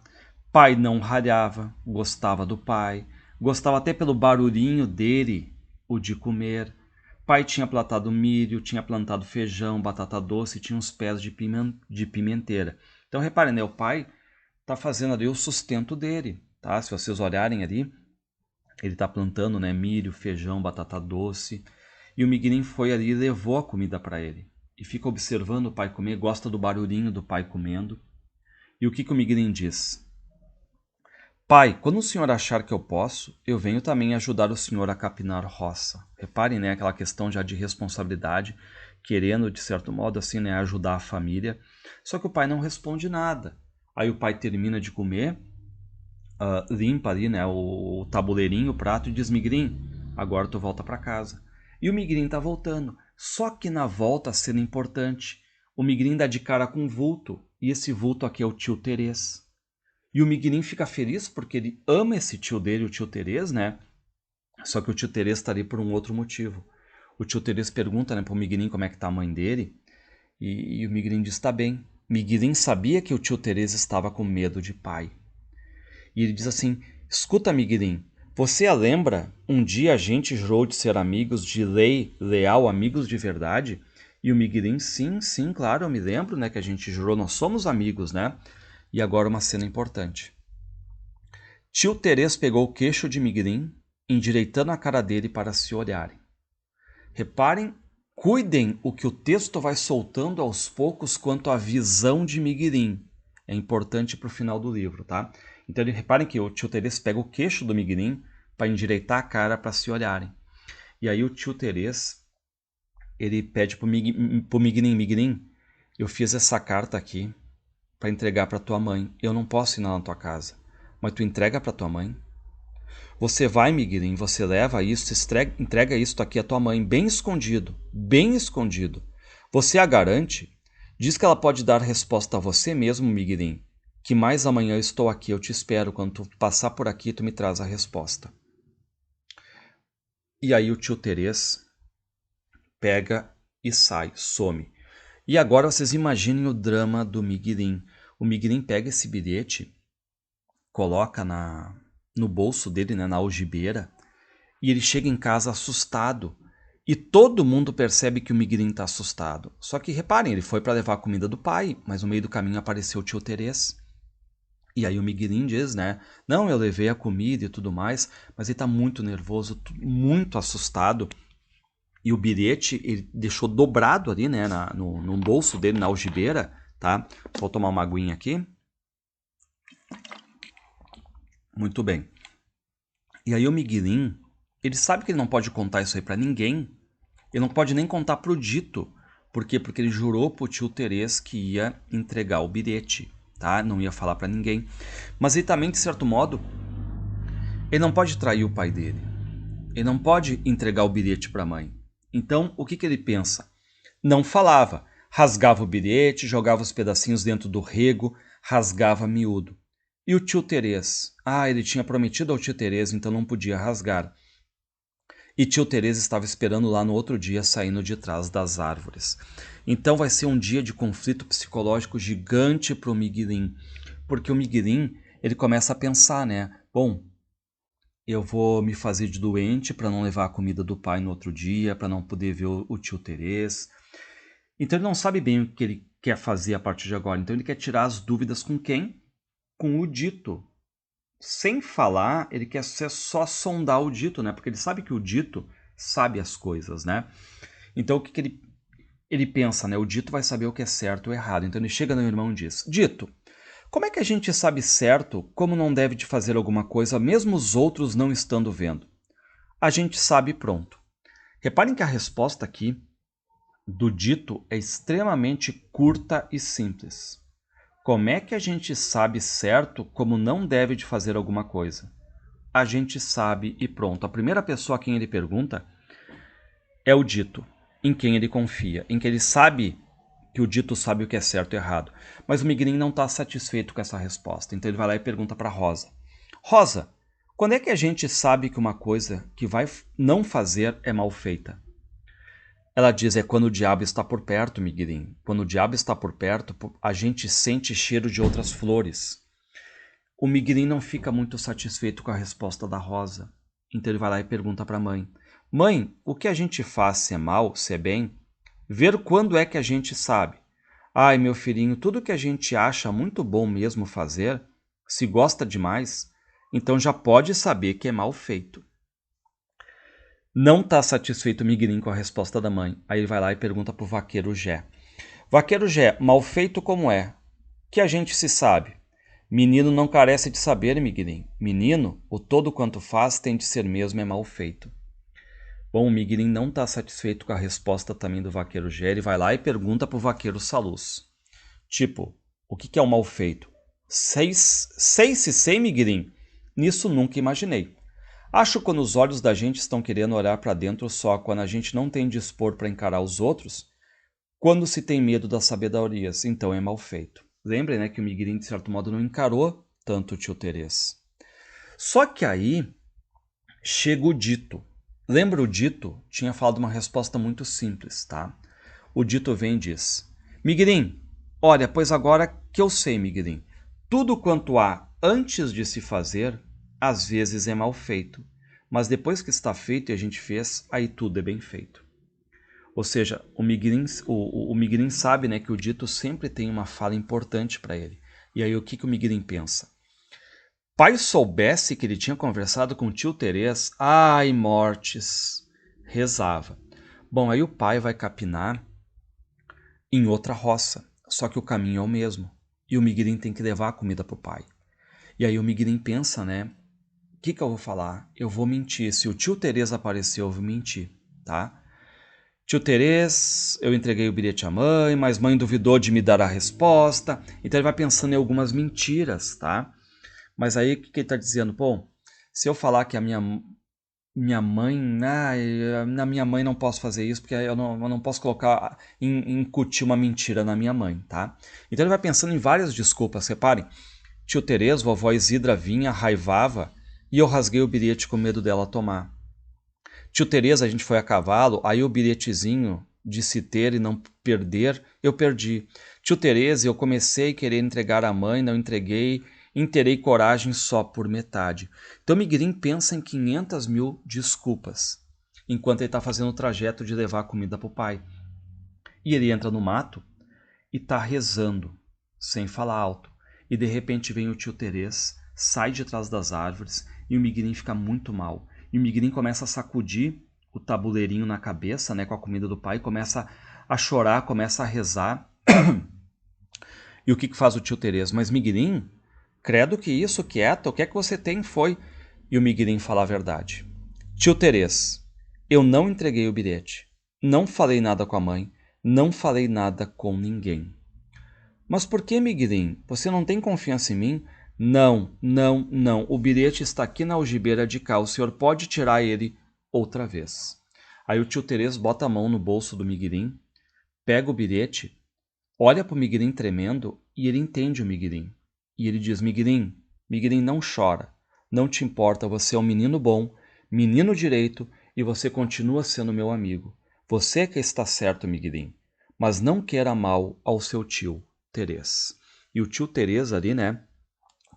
Pai não ralhava, gostava do pai, gostava até pelo barulhinho dele, o de comer. Pai tinha plantado milho, tinha plantado feijão, batata doce, tinha uns pés de pimenteira. Então reparem, né, o pai está fazendo ali o sustento dele, tá? Se vocês olharem ali, ele está plantando, né, milho, feijão, batata doce. E o Migrin foi ali e levou a comida para ele. E fica observando o pai comer, gosta do barulhinho do pai comendo. E o que o Migrin diz? Pai, quando o senhor achar que eu posso, eu venho também ajudar o senhor a capinar roça. Reparem, né, aquela questão já de responsabilidade, querendo, de certo modo, assim, né, ajudar a família. Só que o pai não responde nada. Aí o pai termina de comer, limpa ali, né, o tabuleirinho, o prato e diz, Migrin, agora tu volta para casa. E o Migrin tá voltando. Só que na volta, a cena importante, o Migrin dá de cara com um vulto, e esse vulto aqui é o tio Terês. E o Migrin fica feliz porque ele ama esse tio dele, o tio Terês, né? Só que o tio Terês está ali por um outro motivo. O tio Terês pergunta, né, pro Migrin como é que tá a mãe dele, e o Migrin diz, tá bem. Migrin sabia que o tio Terês estava com medo de pai. E ele diz assim, escuta, Migrin, você a lembra? Um dia a gente jurou de ser amigos de lei, leal, amigos de verdade? E o Migrin, sim, sim, claro, eu me lembro, né, que a gente jurou, nós somos amigos, né? E agora uma cena importante. Tio Terês pegou o queixo de Migrin, endireitando a cara dele para se olharem. Reparem, cuidem o que o texto vai soltando aos poucos quanto à visão de Migrin. É importante para o final do livro, tá? Então reparem que o tio Terês pega o queixo do Migrin para endireitar a cara para se olharem. E aí o tio Terês, ele pede pro Migrin, Migrin, eu fiz essa carta aqui para entregar para tua mãe. Eu não posso ir na tua casa, mas tu entrega para tua mãe. Você vai, Migrin, você leva isso, entrega isso aqui à tua mãe, bem escondido, bem escondido. Você a garante? Diz que ela pode dar resposta a você mesmo, Migrin, que mais amanhã eu estou aqui, eu te espero, quando tu passar por aqui tu me traz a resposta. E aí o tio Terês pega e sai, some. E agora vocês imaginem o drama do Migrin. O Migrin pega esse bilhete, coloca no bolso dele, né, na algibeira, e ele chega em casa assustado. E todo mundo percebe que o Migrin está assustado. Só que reparem, ele foi para levar a comida do pai, mas no meio do caminho apareceu o tio Terês. E aí o Migrin diz, né, não, eu levei a comida e tudo mais, mas ele está muito nervoso, muito assustado. E o bilhete ele deixou dobrado ali, né, no bolso dele, na algibeira, tá? Vou tomar uma aguinha aqui. Muito bem. E aí o Migrin, ele sabe que ele não pode contar isso aí pra ninguém. Ele não pode nem contar pro Dito. Por quê? Porque ele jurou pro tio Terês que ia entregar o bilhete, tá? Não ia falar pra ninguém. Mas ele também, de certo modo, ele não pode trair o pai dele. Ele não pode entregar o bilhete pra mãe. Então, o que ele pensa? Não falava. Rasgava o bilhete, jogava os pedacinhos dentro do rego, rasgava miúdo. E o tio Terês? Ele tinha prometido ao tio Terês, então não podia rasgar. E tio Terês estava esperando lá no outro dia, saindo de trás das árvores. Então vai ser um dia de conflito psicológico gigante para o Migrin, porque o Migrin, ele começa a pensar, né? Bom, eu vou me fazer de doente para não levar a comida do pai no outro dia, para não poder ver o tio Terês. Então ele não sabe bem o que ele quer fazer a partir de agora. Então ele quer tirar as dúvidas com quem? Com o Dito. Sem falar, ele quer só sondar o Dito, né? Porque ele sabe que o Dito sabe as coisas, né? Então o que ele pensa, né? O Dito vai saber o que é certo ou errado. Então ele chega no meu irmão e diz, Dito, como é que a gente sabe certo como não deve de fazer alguma coisa, mesmo os outros não estando vendo? A gente sabe pronto. Reparem que a resposta aqui do Dito é extremamente curta e simples. Como é que a gente sabe certo como não deve de fazer alguma coisa? A gente sabe e pronto. A primeira pessoa a quem ele pergunta é o Dito, em quem ele confia, em que ele sabe que o dito sabe o que é certo e errado. Mas o Miguelin não está satisfeito com essa resposta, então ele vai lá e pergunta para Rosa. Rosa, quando é que a gente sabe que uma coisa que vai não fazer é mal feita? Ela diz, é quando o diabo está por perto, Miguelin. Quando o diabo está por perto, a gente sente cheiro de outras flores. O Miguelin não fica muito satisfeito com a resposta da Rosa. Então ele vai lá e pergunta para a mãe. Mãe, o que a gente faz, se é mal, se é bem? Ver quando é que a gente sabe. Ai, meu filhinho, tudo que a gente acha muito bom mesmo fazer, se gosta demais, então já pode saber que é mal feito. Não está satisfeito o Miguelin com a resposta da mãe. Aí ele vai lá e pergunta para o vaqueiro Gé. Vaqueiro Gé, mal feito como é? Que a gente se sabe. Menino não carece de saber, Miguelin. Menino, o todo quanto faz tem de ser mesmo é mal feito. Bom, o Miguelin não está satisfeito com a resposta também do vaqueiro Gé. Ele vai lá e pergunta para o vaqueiro Saluz. Tipo, o que é o mal feito? Sei se sei, Miguelin. Nisso nunca imaginei. Acho que quando os olhos da gente estão querendo olhar para dentro só quando a gente não tem dispor para encarar os outros, quando se tem medo das sabedorias, então é mal feito. Lembrem, né, que o Miguelin, de certo modo, não encarou tanto o tio Terês. Só que aí chega o dito. Lembra o dito? Tinha falado uma resposta muito simples, tá? O dito vem e diz, Miguelin, olha, pois agora que eu sei, Miguelin, tudo quanto há antes de se fazer, às vezes é mal feito, mas depois que está feito e a gente fez, aí tudo é bem feito. Ou seja, o Miguelin sabe, né, que o dito sempre tem uma fala importante para ele. E aí o que o Miguelin pensa? Pai soubesse que ele tinha conversado com o tio Terês, ai mortes, rezava. Bom, aí o pai vai capinar em outra roça, só que o caminho é o mesmo. E o Miguelin tem que levar a comida pro pai. E aí o Miguelin pensa, né? O que eu vou falar? Eu vou mentir. Se o tio Terês aparecer, eu vou mentir, tá? Tio Terês, eu entreguei o bilhete à mãe, mas mãe duvidou de me dar a resposta. Então ele vai pensando em algumas mentiras, tá? Mas aí o que ele tá dizendo? Pô, se eu falar que a minha mãe, na minha mãe não posso fazer isso, porque eu não posso colocar, incutir uma mentira na minha mãe, tá? Então ele vai pensando em várias desculpas, reparem. Tio Terês, vovó Isidra vinha, raivava, e eu rasguei o bilhete com medo dela tomar. Tio Terês, a gente foi a cavalo, aí o bilhetezinho de se ter e não perder, eu perdi. Tio Terês, eu comecei a querer entregar à mãe, não entreguei, terei coragem só por metade. Então Miguelin pensa em 500 mil desculpas, enquanto ele está fazendo o trajeto de levar a comida para o pai. E ele entra no mato e está rezando, sem falar alto. E de repente vem o tio Terês, sai de trás das árvores e o Miguelin fica muito mal. E o Miguelin começa a sacudir o tabuleirinho na cabeça, né, com a comida do pai, começa a chorar, começa a rezar. E o que faz o tio Terês? Mas Miguelin, credo que isso, quieta, o que é que você tem foi? E o Miguelin fala a verdade. Tio Terês, eu não entreguei o bilhete, não falei nada com a mãe, não falei nada com ninguém. Mas por que, Miguelin? Você não tem confiança em mim? Não, não, não. O bilhete está aqui na algibeira de cá. O senhor pode tirar ele outra vez. Aí o tio Terês bota a mão no bolso do Miguelin, pega o bilhete, olha para o Miguelin tremendo e ele entende o Miguelin. E ele diz, Miguelin, Miguelin, não chora. Não te importa, você é um menino bom, menino direito e você continua sendo meu amigo. Você é que está certo, Miguelin. Mas não queira mal ao seu tio Terês. E o tio Terês ali, né,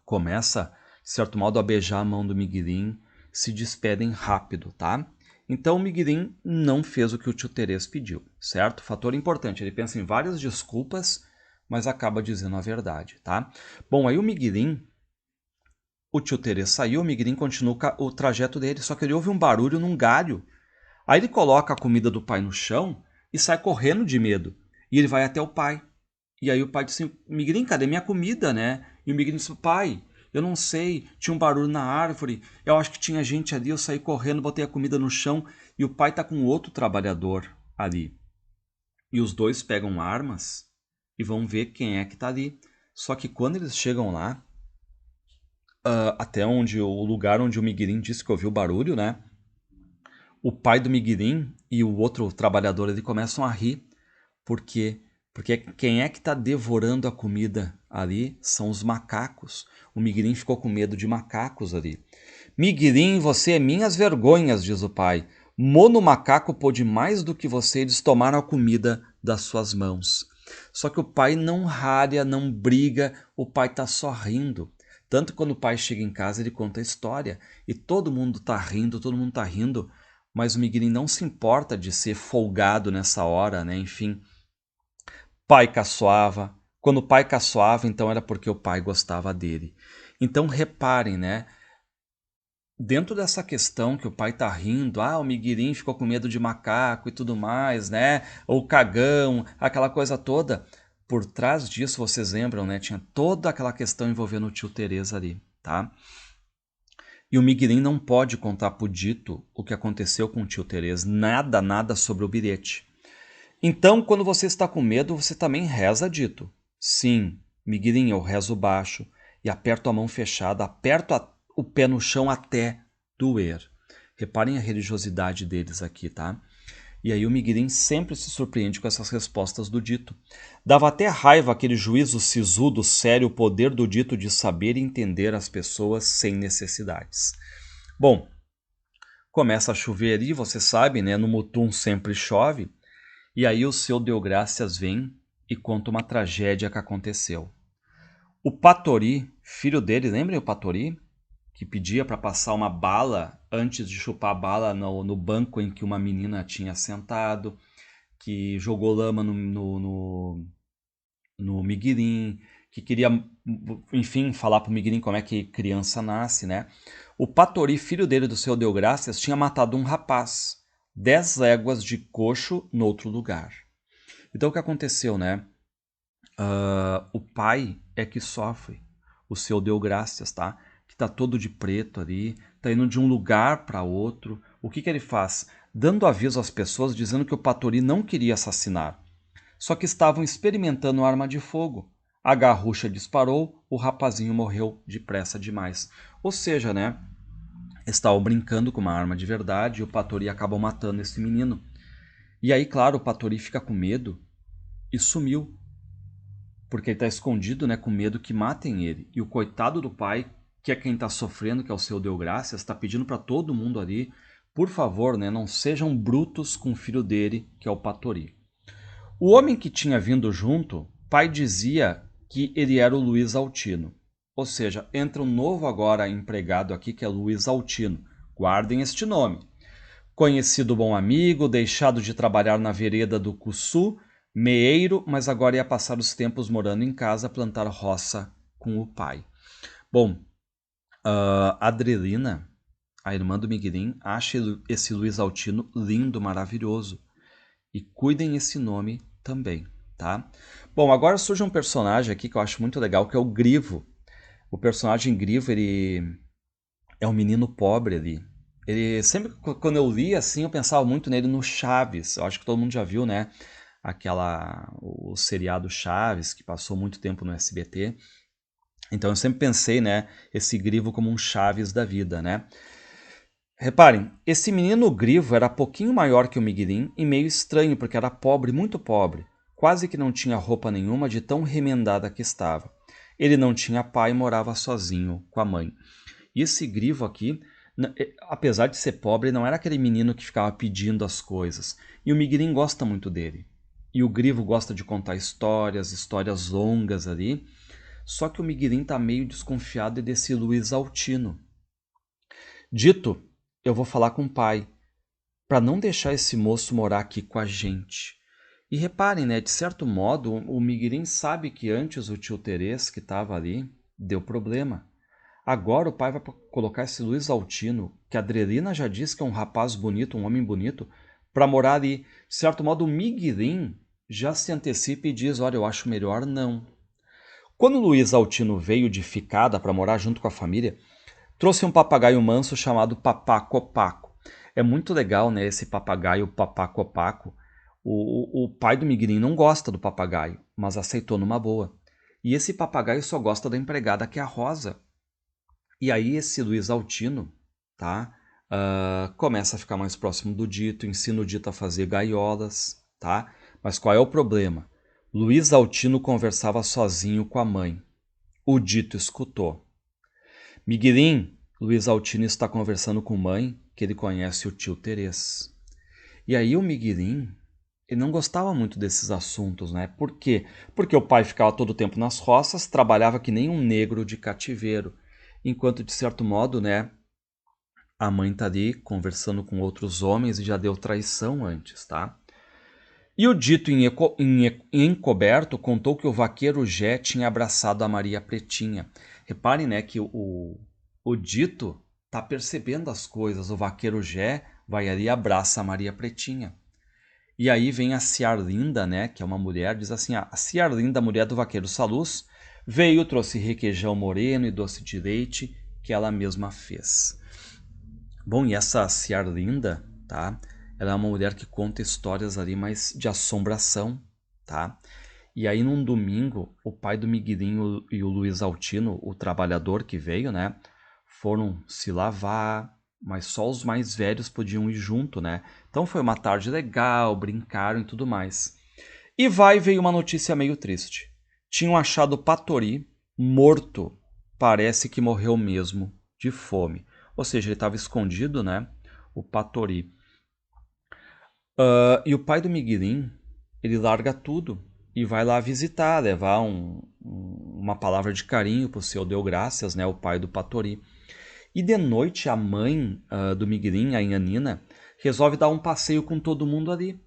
começa, de certo modo, a beijar a mão do Miguelin, se despedem rápido, tá? Então o Miguelin não fez o que o tio Terês pediu, certo? Fator importante, ele pensa em várias desculpas, mas acaba dizendo a verdade, tá? Bom, aí o Miguelin, o tio Terês saiu, o Miguelin continua o trajeto dele, só que ele ouve um barulho num galho. Aí ele coloca a comida do pai no chão e sai correndo de medo. E ele vai até o pai. E aí o pai diz assim, Miguelin, cadê minha comida, né? E o Miguelin diz, pai, eu não sei, tinha um barulho na árvore, eu acho que tinha gente ali, eu saí correndo, botei a comida no chão, e o pai tá com outro trabalhador ali. E os dois pegam armas e vão ver quem é que tá ali. Só que quando eles chegam lá, até o lugar onde o Miguelin disse que ouviu o barulho, né? O pai do Miguelin e o outro trabalhador ali começam a rir, porque Porque quem é que está devorando a comida ali são os macacos. O Miguelim ficou com medo de macacos ali. Miguelim, você é minhas vergonhas, diz o pai. Mono macaco pôde mais do que você, eles tomaram a comida das suas mãos. Só que o pai não ralha, não briga, o pai está só rindo. Tanto que quando o pai chega em casa, ele conta a história. E todo mundo está rindo, todo mundo está rindo. Mas o Miguelim não se importa de ser folgado nessa hora, né? Enfim, pai caçoava. Quando o pai caçoava, então era porque o pai gostava dele. Então reparem, né? Dentro dessa questão que o pai tá rindo, o Miguelim ficou com medo de macaco e tudo mais, né? Ou cagão, aquela coisa toda. Por trás disso, vocês lembram, né? Tinha toda aquela questão envolvendo o tio Teresa ali, tá? E o Miguelim não pode contar pro Dito o que aconteceu com o tio Teresa. Nada, nada sobre o bilhete. Então, quando você está com medo, você também reza, Dito. Sim, Miguelinho, eu rezo baixo e aperto a mão fechada, aperto o pé no chão até doer. Reparem a religiosidade deles aqui, tá? E aí o Miguelinho sempre se surpreende com essas respostas do Dito. Dava até raiva aquele juízo sisudo, sério, o poder do Dito de saber e entender as pessoas sem necessidades. Bom, começa a chover ali, você sabe, né? No Mutum sempre chove. E aí o seu Deogracias vem e conta uma tragédia que aconteceu. O Patori, filho dele, lembrem o Patori? Que pedia para passar uma bala antes de chupar a bala no banco em que uma menina tinha sentado, que jogou lama no Miguelim, que queria, enfim, falar para o Miguelim como é que criança nasce, né? O Patori, filho dele, do seu Deogracias, tinha matado um rapaz, 10 léguas de coxo no outro lugar. Então o que aconteceu, né? O pai é que sofre. O seu Deogracias, tá? Que tá todo de preto ali, tá indo de um lugar para outro. O que ele faz? Dando aviso às pessoas, dizendo que o Patori não queria assassinar. Só que estavam experimentando arma de fogo. A garrucha disparou, o rapazinho morreu depressa demais. Ou seja, né? Estavam brincando com uma arma de verdade e o Patori acabou matando esse menino. E aí, claro, o Patori fica com medo e sumiu. Porque ele está escondido, né, com medo que matem ele. E o coitado do pai, que é quem está sofrendo, que é o seu Deogracias, está pedindo para todo mundo ali, por favor, né, não sejam brutos com o filho dele, que é o Patori. O homem que tinha vindo junto, pai dizia que ele era o Luiz Altino. Ou seja, entra um novo agora empregado aqui, que é Luiz Altino. Guardem este nome. Conhecido bom amigo, deixado de trabalhar na vereda do Cussu, meeiro, mas agora ia passar os tempos morando em casa, plantar roça com o pai. Bom, Adrelina, a irmã do Miguelim, acha esse Luiz Altino lindo, maravilhoso. E cuidem esse nome também, tá? Bom, agora surge um personagem aqui que eu acho muito legal, que é o Grivo. O personagem Grivo, ele é um menino pobre ali. Ele sempre, quando eu li assim, eu pensava muito nele no Chaves. Eu acho que todo mundo já viu, né? O seriado Chaves, que passou muito tempo no SBT. Então eu sempre pensei, né, esse Grivo como um Chaves da vida, né? Reparem, esse menino Grivo era pouquinho maior que o Miguelim e meio estranho, porque era pobre, muito pobre. Quase que não tinha roupa nenhuma de tão remendada que estava. Ele não tinha pai e morava sozinho com a mãe. E esse Grivo aqui, apesar de ser pobre, não era aquele menino que ficava pedindo as coisas. E o Miguelim gosta muito dele. E o Grivo gosta de contar histórias, histórias longas ali. Só que o Miguelim tá meio desconfiado desse Luiz Altino. Dito, eu vou falar com o pai, para não deixar esse moço morar aqui com a gente. E reparem, né, de certo modo, o Miguelim sabe que antes o tio Terês, que estava ali, deu problema. Agora o pai vai colocar esse Luiz Altino, que a Adrelina já disse que é um rapaz bonito, um homem bonito, para morar ali. De certo modo, o Miguelim já se antecipa e diz, olha, eu acho melhor não. Quando o Luiz Altino veio de ficada para morar junto com a família, trouxe um papagaio manso chamado Papaco Paco. É muito legal, né, esse papagaio Papaco Paco. O pai do Miguelim não gosta do papagaio, mas aceitou numa boa. E esse papagaio só gosta da empregada, que é a Rosa. E aí esse Luiz Altino, tá, começa a ficar mais próximo do Dito, ensina o Dito a fazer gaiolas, tá? Mas qual é o problema? Luiz Altino conversava sozinho com a mãe. O dito escutou. Miguelim, Luiz Altino está conversando com mãe, que ele conhece o tio Terês. E aí o Miguelim, ele não gostava muito desses assuntos, né? Por quê? Porque o pai ficava todo o tempo nas roças, trabalhava que nem um negro de cativeiro, enquanto, de certo modo, né, a mãe tá ali conversando com outros homens e já deu traição antes, tá? E o dito em encoberto contou que o vaqueiro Jé tinha abraçado a Maria Pretinha. Reparem, né, que o dito tá percebendo as coisas. O vaqueiro Jé vai ali e abraça a Maria Pretinha. E aí vem a Ciarlinda, né, que é uma mulher, diz assim, a Ciarlinda, mulher do vaqueiro Saluz, veio, trouxe requeijão moreno e doce de leite, que ela mesma fez. Bom, e essa Ciarlinda, tá, ela é uma mulher que conta histórias ali mais de assombração, tá? E aí num domingo, o pai do Miguelinho e o Luiz Altino, o trabalhador que veio, né, foram se lavar, mas só os mais velhos podiam ir junto, né? Então foi uma tarde legal, brincaram e tudo mais. E veio uma notícia meio triste. Tinham achado o Patori morto. Parece que morreu mesmo de fome. Ou seja, ele estava escondido, né? O Patori. E o pai do Miguelim, ele larga tudo e vai lá visitar, levar uma palavra de carinho pro seu Deu Graças, né? O pai do Patori. E de noite a mãe do Miguelim, a Inhanina, resolve dar um passeio com todo mundo ali.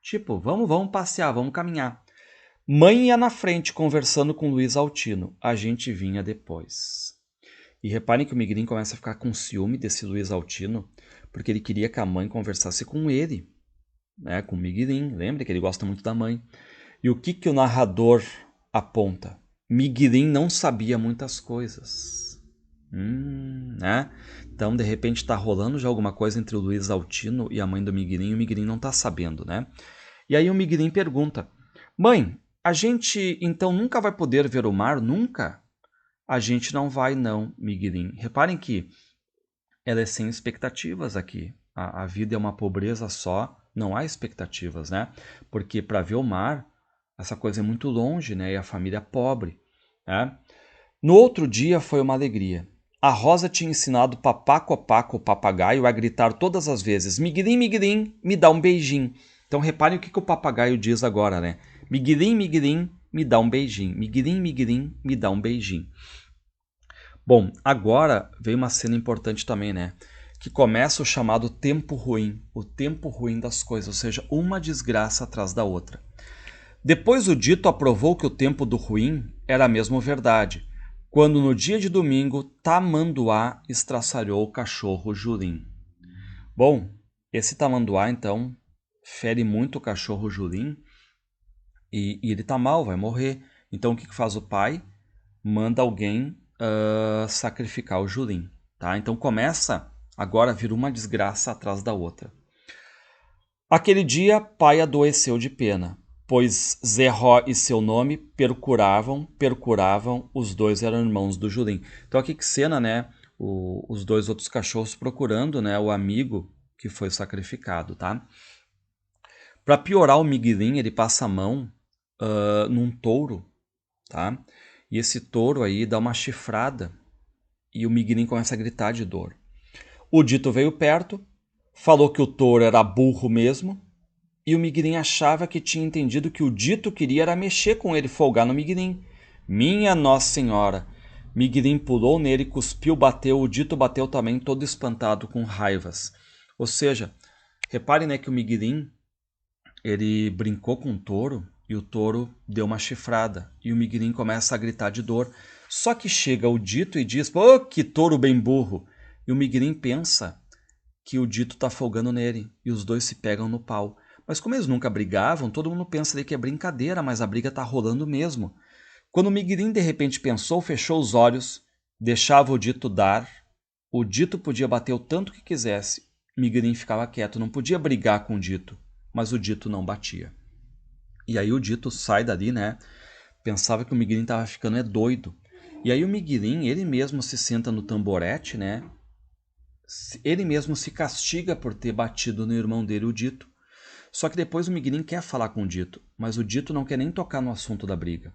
Tipo, vamos passear, vamos caminhar. Mãe ia na frente conversando com Luiz Altino. A gente vinha depois. E reparem que o Miguelim começa a ficar com ciúme desse Luiz Altino, porque ele queria que a mãe conversasse com ele, né, com o Miguelim. Lembra que ele gosta muito da mãe. E o que o narrador aponta? Miguelim não sabia muitas coisas. Né? Então, de repente, está rolando já alguma coisa entre o Luiz Altino e a mãe do Miguelim, e o Miguelim não está sabendo, né? E aí o Miguelim pergunta, mãe, a gente então nunca vai poder ver o mar? Nunca? A gente não vai não, Miguelim. Reparem que ela é sem expectativas aqui. A vida é uma pobreza só, não há expectativas, né? Porque para ver o mar, essa coisa é muito longe, né? E a família é pobre, né? No outro dia foi uma alegria. A Rosa tinha ensinado Papaco, o papagaio, a gritar todas as vezes: Miguelim, Miguelim, me dá um beijinho. Então reparem o que o papagaio diz agora, né? Miguelim, Miguelim, me dá um beijinho. Miguelim, Miguelim, me dá um beijinho. Bom, agora veio uma cena importante também, né? Que começa o chamado tempo ruim, o tempo ruim das coisas, ou seja, uma desgraça atrás da outra. Depois o dito aprovou que o tempo do ruim era mesmo verdade, quando no dia de domingo Tamanduá estraçalhou o cachorro Julim. Bom, esse Tamanduá então fere muito o cachorro Julim e ele tá mal, vai morrer. Então o que faz o pai? Manda alguém sacrificar o Julim. Tá? Então começa agora a vir uma desgraça atrás da outra. Aquele dia, pai adoeceu de pena, pois Zerró e seu nome percuravam, os dois eram irmãos do Julim. Então aqui que cena, né? Os dois outros cachorros procurando, né, o amigo que foi sacrificado, tá? Para piorar o Miguelim, ele passa a mão num touro, tá? E esse touro aí dá uma chifrada e o Miguelim começa a gritar de dor. O dito veio perto, falou que o touro era burro mesmo, e o Miguelim achava que tinha entendido que o dito queria era mexer com ele, folgar no Miguelim. Minha Nossa Senhora! Miguelim pulou nele, cuspiu, bateu, o dito bateu também, todo espantado, com raivas. Ou seja, reparem, né, que o Miguelim, ele brincou com o touro, e o touro deu uma chifrada, e o Miguelim começa a gritar de dor. Só que chega o dito e diz, pô, que touro bem burro! E o Miguelim pensa que o dito está folgando nele, e os dois se pegam no pau. Mas como eles nunca brigavam, todo mundo pensa ali que é brincadeira, mas a briga está rolando mesmo. Quando o Miguelim de repente pensou, fechou os olhos, deixava o dito dar, o dito podia bater o tanto que quisesse, Miguelim ficava quieto, não podia brigar com o dito, mas o dito não batia. E aí o dito sai dali, né? Pensava que o Miguelim estava ficando doido. E aí o Miguelim, ele mesmo se senta no tamborete, né? Ele mesmo se castiga por ter batido no irmão dele, o dito. Só que depois o Miguelin quer falar com o Dito, mas o Dito não quer nem tocar no assunto da briga.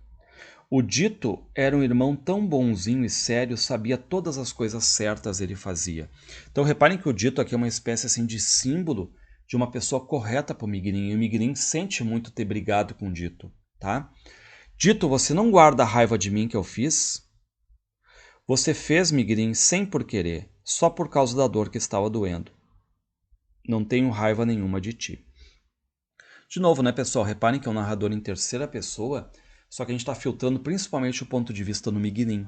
O Dito era um irmão tão bonzinho e sério, sabia todas as coisas certas ele fazia. Então reparem que o Dito aqui é uma espécie assim de símbolo de uma pessoa correta para o Miguelin, e o Miguelin sente muito ter brigado com o Dito, tá? Dito, você não guarda a raiva de mim que eu fiz? Você fez, Miguelin, sem por querer, só por causa da dor que estava doendo. Não tenho raiva nenhuma de ti. De novo, né, pessoal? Reparem que é um narrador em terceira pessoa, só que a gente está filtrando principalmente o ponto de vista do Miguelin.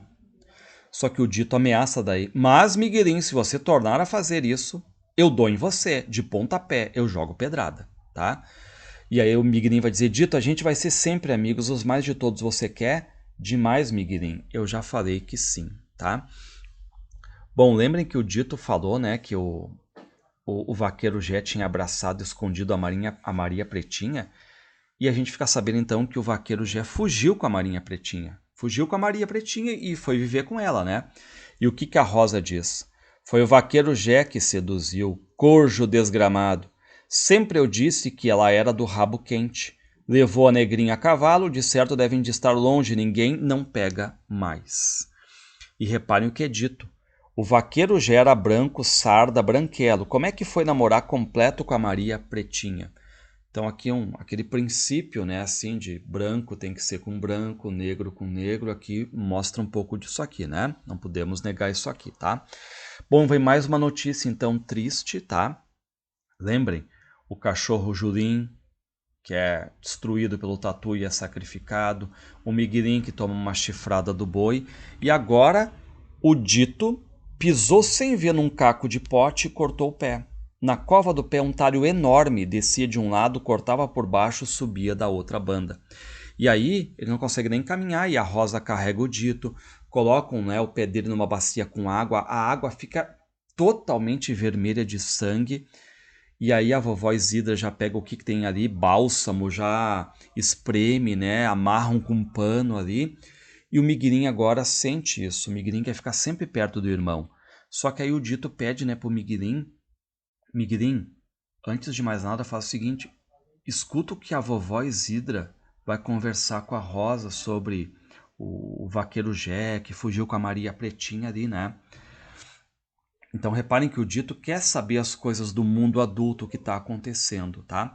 Só que o Dito ameaça daí. Mas, Miguelin, se você tornar a fazer isso, eu dou em você, de pontapé, eu jogo pedrada, tá? E aí o Miguelin vai dizer, Dito, a gente vai ser sempre amigos, os mais de todos você quer? Demais, Miguelin, eu já falei que sim, tá? Bom, lembrem que o Dito falou, né, que o vaqueiro Jé tinha abraçado, escondido a Maria Pretinha, e a gente fica sabendo então que o vaqueiro Jé fugiu com a Marinha Pretinha. Fugiu com a Maria Pretinha e foi viver com ela, né? E o que a Rosa diz? Foi o vaqueiro Jé que seduziu, corjo desgramado. Sempre eu disse que ela era do rabo quente. Levou a negrinha a cavalo, de certo devem de estar longe, ninguém não pega mais. E reparem o que é dito. O vaqueiro já era branco, sarda, branquelo. Como é que foi namorar completo com a Maria Pretinha? Então aqui aquele princípio, né, assim, de branco tem que ser com branco, negro com negro, aqui mostra um pouco disso aqui, né? Não podemos negar isso aqui, tá? Bom, vem mais uma notícia então triste, tá? Lembrem, o cachorro Julim, que é destruído pelo Tatu e é sacrificado, o Miguelin que toma uma chifrada do boi, e agora o Dito pisou sem ver num caco de pote e cortou o pé. Na cova do pé um talho enorme descia de um lado, cortava por baixo, subia da outra banda. E aí ele não consegue nem caminhar e a Rosa carrega o Dito, colocam, né, o pé dele numa bacia com água, a água fica totalmente vermelha de sangue. E aí a vovó Isidra já pega o que tem ali, bálsamo, já espreme, né, amarram com um pano ali. E o Miguelin agora sente isso. O Miguelin quer ficar sempre perto do irmão. Só que aí o Dito pede, né, pro Miguelin, Miguelin, antes de mais nada, faz o seguinte, escuta o que a vovó Isidra vai conversar com a Rosa sobre o vaqueiro Jé, que fugiu com a Maria Pretinha ali, né? Então reparem que o Dito quer saber as coisas do mundo adulto que está acontecendo, tá?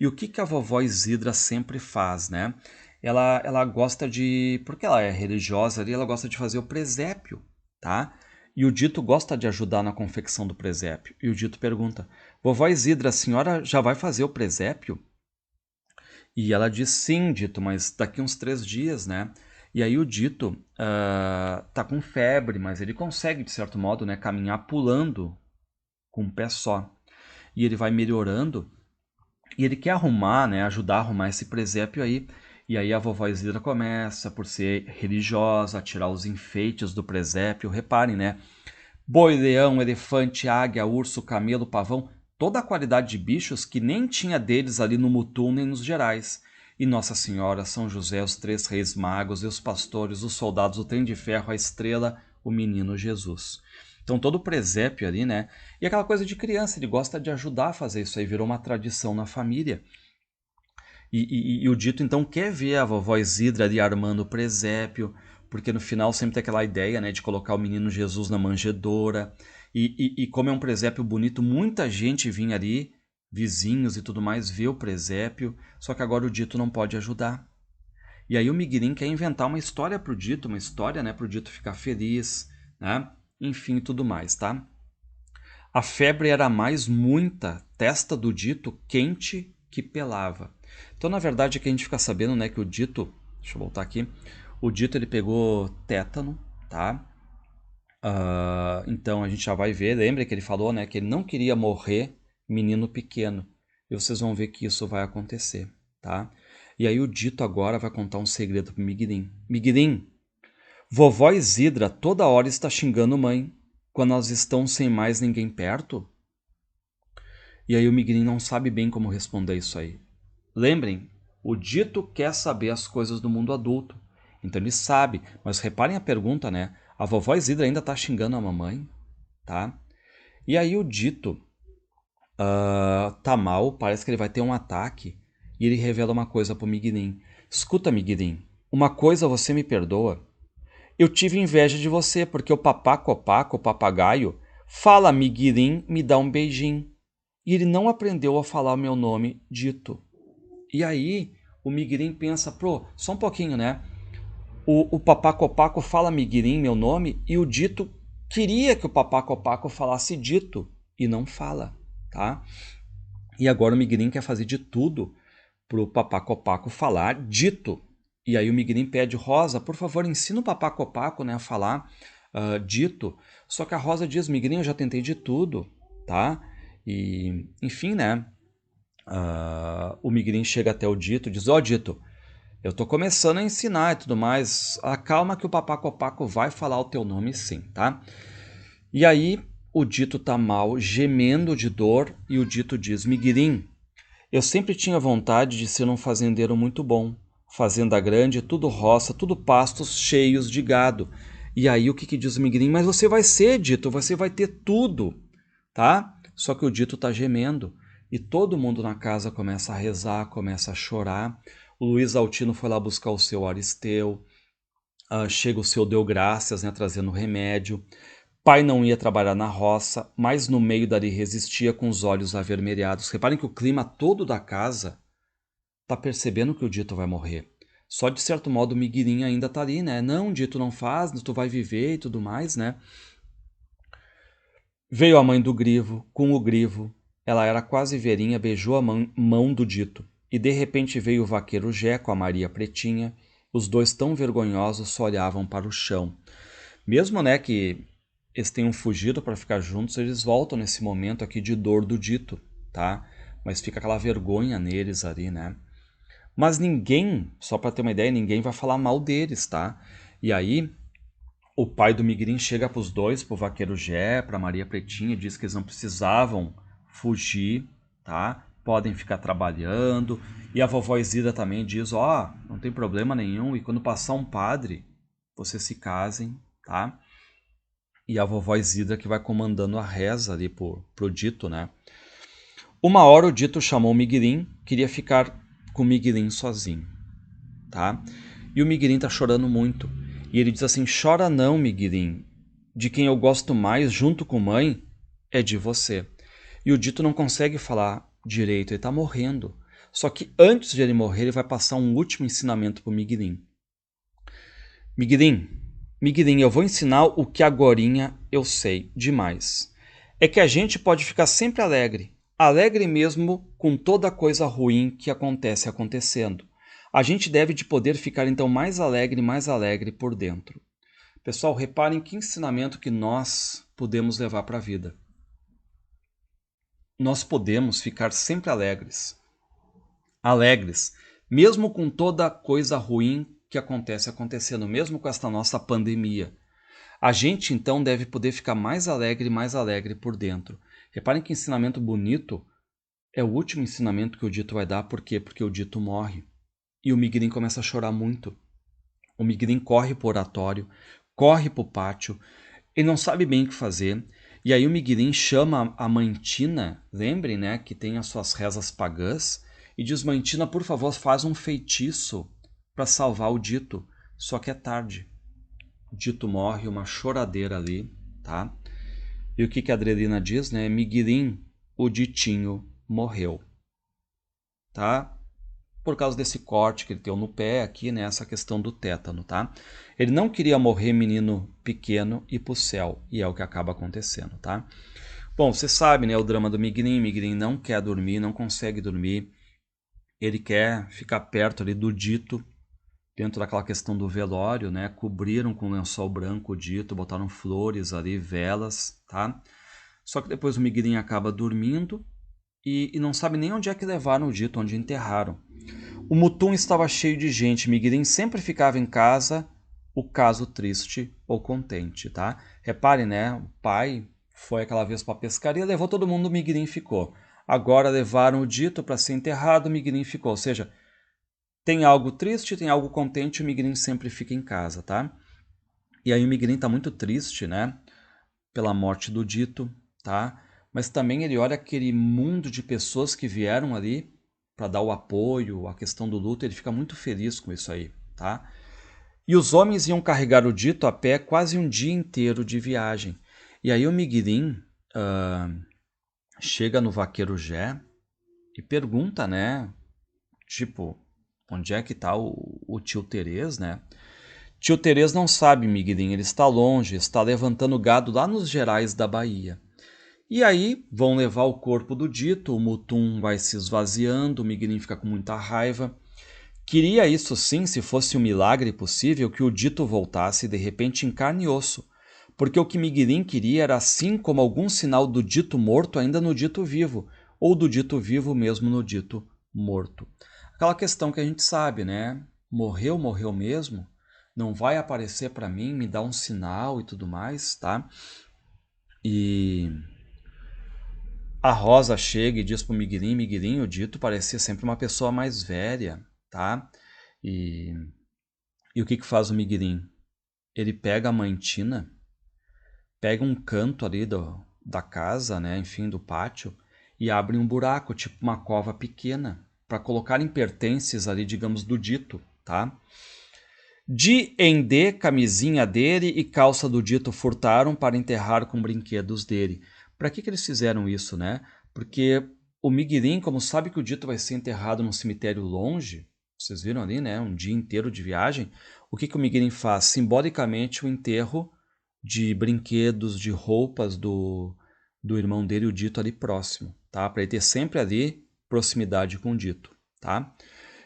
E o que a vovó Isidra sempre faz, né? Ela gosta de... Porque ela é religiosa ali, ela gosta de fazer o presépio, tá? E o Dito gosta de ajudar na confecção do presépio. E o Dito pergunta, vovó Isidra, a senhora já vai fazer o presépio? E ela diz, sim, Dito, mas daqui uns 3 dias, né? E aí o Dito tá com febre, mas ele consegue, de certo modo, né, caminhar pulando com um pé só. E ele vai melhorando e ele quer arrumar, né, ajudar a arrumar esse presépio aí. E aí a vovó Isidra começa, por ser religiosa, a tirar os enfeites do presépio. Reparem, né? Boi, leão, elefante, águia, urso, camelo, pavão, toda a qualidade de bichos que nem tinha deles ali no Mutum nem nos Gerais. E Nossa Senhora, São José, os 3 reis magos e os pastores, os soldados, o trem de ferro, a estrela, o menino Jesus. Então todo o presépio ali, né? E aquela coisa de criança, ele gosta de ajudar a fazer isso aí, virou uma tradição na família. E o Dito então quer ver a vovó Isidra ali armando o presépio, porque no final sempre tem aquela ideia, né, de colocar o menino Jesus na manjedoura. E como é um presépio bonito, muita gente vinha ali, vizinhos e tudo mais, ver o presépio, só que agora o Dito não pode ajudar. E aí o Miguelin quer inventar uma história pro Dito, uma história, né, pro Dito ficar feliz, né? Enfim, tudo mais, tá? A febre era mais muita, testa do Dito quente que pelava. Então, na verdade, aqui a gente fica sabendo, né, que o Dito, deixa eu voltar aqui, o Dito ele pegou tétano, tá? Então a gente já vai ver, lembra que ele falou, né, que ele não queria morrer menino pequeno. E vocês vão ver que isso vai acontecer, tá? E aí o Dito agora vai contar um segredo pro Miguelin. Miguelin, vovó Isidra toda hora está xingando mãe, quando elas estão sem mais ninguém perto. E aí o Miguelin não sabe bem como responder isso aí. Lembrem, o Dito quer saber as coisas do mundo adulto. Então ele sabe, mas reparem a pergunta, né? A vovó Isidra ainda está xingando a mamãe, tá? E aí o Dito Tá mal, parece que ele vai ter um ataque. E ele revela uma coisa pro Miguelin. Escuta, Miguelin, uma coisa você me perdoa. Eu tive inveja de você, porque o papaco, o papagaio, fala Miguelin, me dá um beijinho. E ele não aprendeu a falar o meu nome dito. E aí o Miguelin pensa, pô, só um pouquinho, né? O papaco fala Miguelin, meu nome, e o dito queria que o papaco falasse dito e não fala, tá? E agora o Miguelin quer fazer de tudo pro papaco falar dito. E aí o Miguelin pede, Rosa, por favor, ensina o papaco, né, a falar dito. Só que a Rosa diz, Miguelin, eu já tentei de tudo, tá? E, enfim, né, o Miguelin chega até o dito e diz, ó, dito, eu tô começando a ensinar e tudo mais, acalma que o papaco vai falar o teu nome sim, tá? E aí o dito tá mal, gemendo de dor, e o dito diz, Miguelin, eu sempre tinha vontade de ser um fazendeiro muito bom. Fazenda grande, tudo roça, tudo pastos cheios de gado. E aí o que diz o Miguelinho? Mas você vai ser, Dito, você vai ter tudo, tá? Só que o Dito tá gemendo. E todo mundo na casa começa a rezar, começa a chorar. O Luiz Altino foi lá buscar o seu Aristeu. Chega o seu Deu Graças, né, trazendo remédio. Pai não ia trabalhar na roça, mas no meio dali resistia com os olhos avermelhados. Reparem que o clima todo da casa tá percebendo que o Dito vai morrer. Só de certo modo o Miguelinho ainda tá ali, né? Não, Dito, não faz, tu vai viver e tudo mais, né? Veio a mãe do Grivo, com o Grivo. Ela era quase verinha, beijou a mão do Dito. E de repente veio o vaqueiro Jé com a Maria Pretinha. Os dois tão vergonhosos só olhavam para o chão. Mesmo, né, que eles tenham fugido para ficar juntos, eles voltam nesse momento aqui de dor do Dito, tá? Mas fica aquela vergonha neles ali, né? Mas ninguém, só para ter uma ideia, ninguém vai falar mal deles, tá? E aí, o pai do Miguelinho chega para os dois, pro vaqueiro Jé, pra Maria Pretinha, diz que eles não precisavam fugir, tá? Podem ficar trabalhando. E a vovó Isida também diz, ó, não tem problema nenhum, e quando passar um padre, vocês se casem, tá? E a vovó Isida que vai comandando a reza ali pro Dito, né? Uma hora o Dito chamou o Miguelinho, queria ficar com o Miguelinho sozinho, tá? E o Miguelinho tá chorando muito. E ele diz assim, chora não, Miguelinho. De quem eu gosto mais, junto com mãe, é de você. E o Dito não consegue falar direito, ele tá morrendo. Só que antes de ele morrer, ele vai passar um último ensinamento pro Miguelinho. Miguelinho, eu vou ensinar o que agorinha eu sei demais. É que a gente pode ficar sempre alegre, alegre mesmo com toda coisa ruim que acontece acontecendo. A gente deve de poder ficar então mais alegre por dentro. Pessoal, reparem que ensinamento que nós podemos levar para a vida. Nós podemos ficar sempre alegres, mesmo com toda coisa ruim que acontece acontecendo, mesmo com esta nossa pandemia. A gente então deve poder ficar mais alegre por dentro. Reparem que ensinamento bonito é o último ensinamento que o Dito vai dar, por quê? Porque o Dito morre. E o Miguelinho começa a chorar muito. O Miguelinho corre para o oratório, corre para o pátio, ele não sabe bem o que fazer. E aí o Miguelinho chama a mãe Tina, lembrem, né, que tem as suas rezas pagãs, e diz, mãe Tina, por favor, faz um feitiço para salvar o Dito. Só que é tarde. O Dito morre, uma choradeira ali, tá? E o que a Adriana diz, né? Miguelinho, o Ditinho morreu, tá? Por causa desse corte que ele deu no pé aqui, né? Essa questão do tétano, tá? Ele não queria morrer menino pequeno e pro céu, e é o que acaba acontecendo, tá? Bom, você sabe, né? O drama do Miguelinho. Miguelinho não quer dormir, não consegue dormir. Ele quer ficar perto ali do Dito, dentro daquela questão do velório, né? Cobriram com lençol branco o Dito, botaram flores ali, velas, tá? Só que depois o Miguelinho acaba dormindo e não sabe nem onde é que levaram o Dito, onde enterraram. O Mutum estava cheio de gente, Miguelinho sempre ficava em casa, o caso triste ou contente, tá? Repare, né? O pai foi aquela vez para a pescaria, levou todo mundo, o Miguelinho ficou. Agora levaram o Dito para ser enterrado, o Miguelinho ficou. Ou seja, tem algo triste, tem algo contente, o Miguelinho sempre fica em casa, tá? E aí o Miguelinho tá muito triste, né? Pela morte do Dito, tá? mas também ele olha aquele mundo de pessoas que vieram ali para dar o apoio, a questão do luto, ele fica muito feliz com isso aí, tá? E os homens iam carregar o dito a pé quase um dia inteiro de viagem. E aí o Miguelim chega no vaqueiro Jé e pergunta, né? Tipo, onde é que tá o tio Terês, né? Tio Terês não sabe, Miguelim, ele está longe, está levantando gado lá nos Gerais da Bahia. E aí vão levar o corpo do dito, o Mutum vai se esvaziando, o Miguelim fica com muita raiva. Queria isso sim, se fosse um milagre possível, que o dito voltasse de repente em carne e osso, porque o que Miguelim queria era assim como algum sinal do dito morto ainda no dito vivo, ou do dito vivo mesmo no dito morto. Aquela questão que a gente sabe, né? Morreu, morreu mesmo, não vai aparecer para mim, me dá um sinal e tudo mais, tá? E a Rosa chega e diz pro Miguelim, Miguelim, o dito parecia sempre uma pessoa mais velha, tá? E o que faz o Miguelim? Ele pega a mantina, pega um canto ali da casa, né, enfim, do pátio, e abre um buraco, tipo uma cova pequena, para colocar em pertences ali, digamos, do dito, tá? De Endê, camisinha dele e calça do dito furtaram para enterrar com brinquedos dele. Para que eles fizeram isso, né? Porque o Miguelim, como sabe que o dito vai ser enterrado num cemitério longe, vocês viram ali, né? Um dia inteiro de viagem. O que o Miguelim faz? Simbolicamente o enterro de brinquedos, de roupas do irmão dele, o dito ali próximo, tá? Para ele ter sempre ali proximidade com o dito, tá?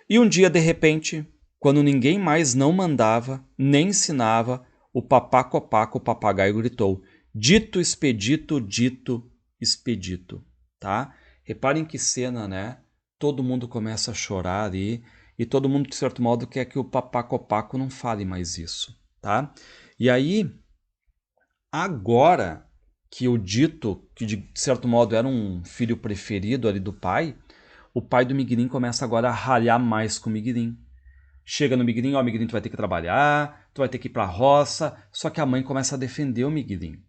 E um dia, de repente, quando ninguém mais não mandava, nem ensinava, o papaco-paco, o papagaio gritou: dito, expedito, dito, expedito, tá? Reparem que cena, né? Todo mundo começa a chorar ali e todo mundo, de certo modo, quer que o papaco-paco não fale mais isso, tá? E aí, agora que o dito, que de certo modo era um filho preferido ali do pai, o pai do Miguelim começa agora a ralhar mais com o Miguelim. Chega no Miguelim, ó, Miguelim, tu vai ter que trabalhar, tu vai ter que ir pra roça, só que a mãe começa a defender o Miguelim.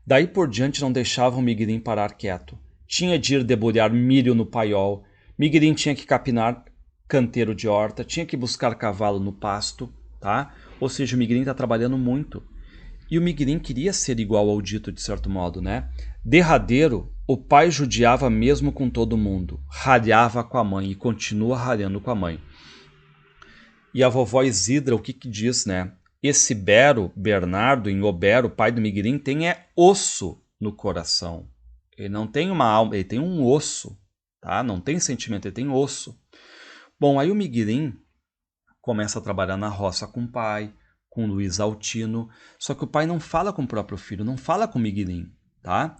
Daí por diante não deixava o Miguelim parar quieto. Tinha de ir debulhar milho no paiol, Miguelim tinha que capinar canteiro de horta, tinha que buscar cavalo no pasto, tá? Ou seja, o Miguelim está trabalhando muito. E o Miguelim queria ser igual ao dito, de certo modo, né? Derradeiro, o pai judiava mesmo com todo mundo, ralhava com a mãe e continua ralhando com a mãe. E a vovó Isidra, o que diz, né? Esse Bernardo, em Obero, pai do Miguelim, tem osso no coração. Ele não tem uma alma, ele tem um osso, tá? Não tem sentimento, ele tem osso. Bom, aí o Miguelim começa a trabalhar na roça com o pai, com o Luiz Altino, só que o pai não fala com o próprio filho, não fala com o Miguelim, tá?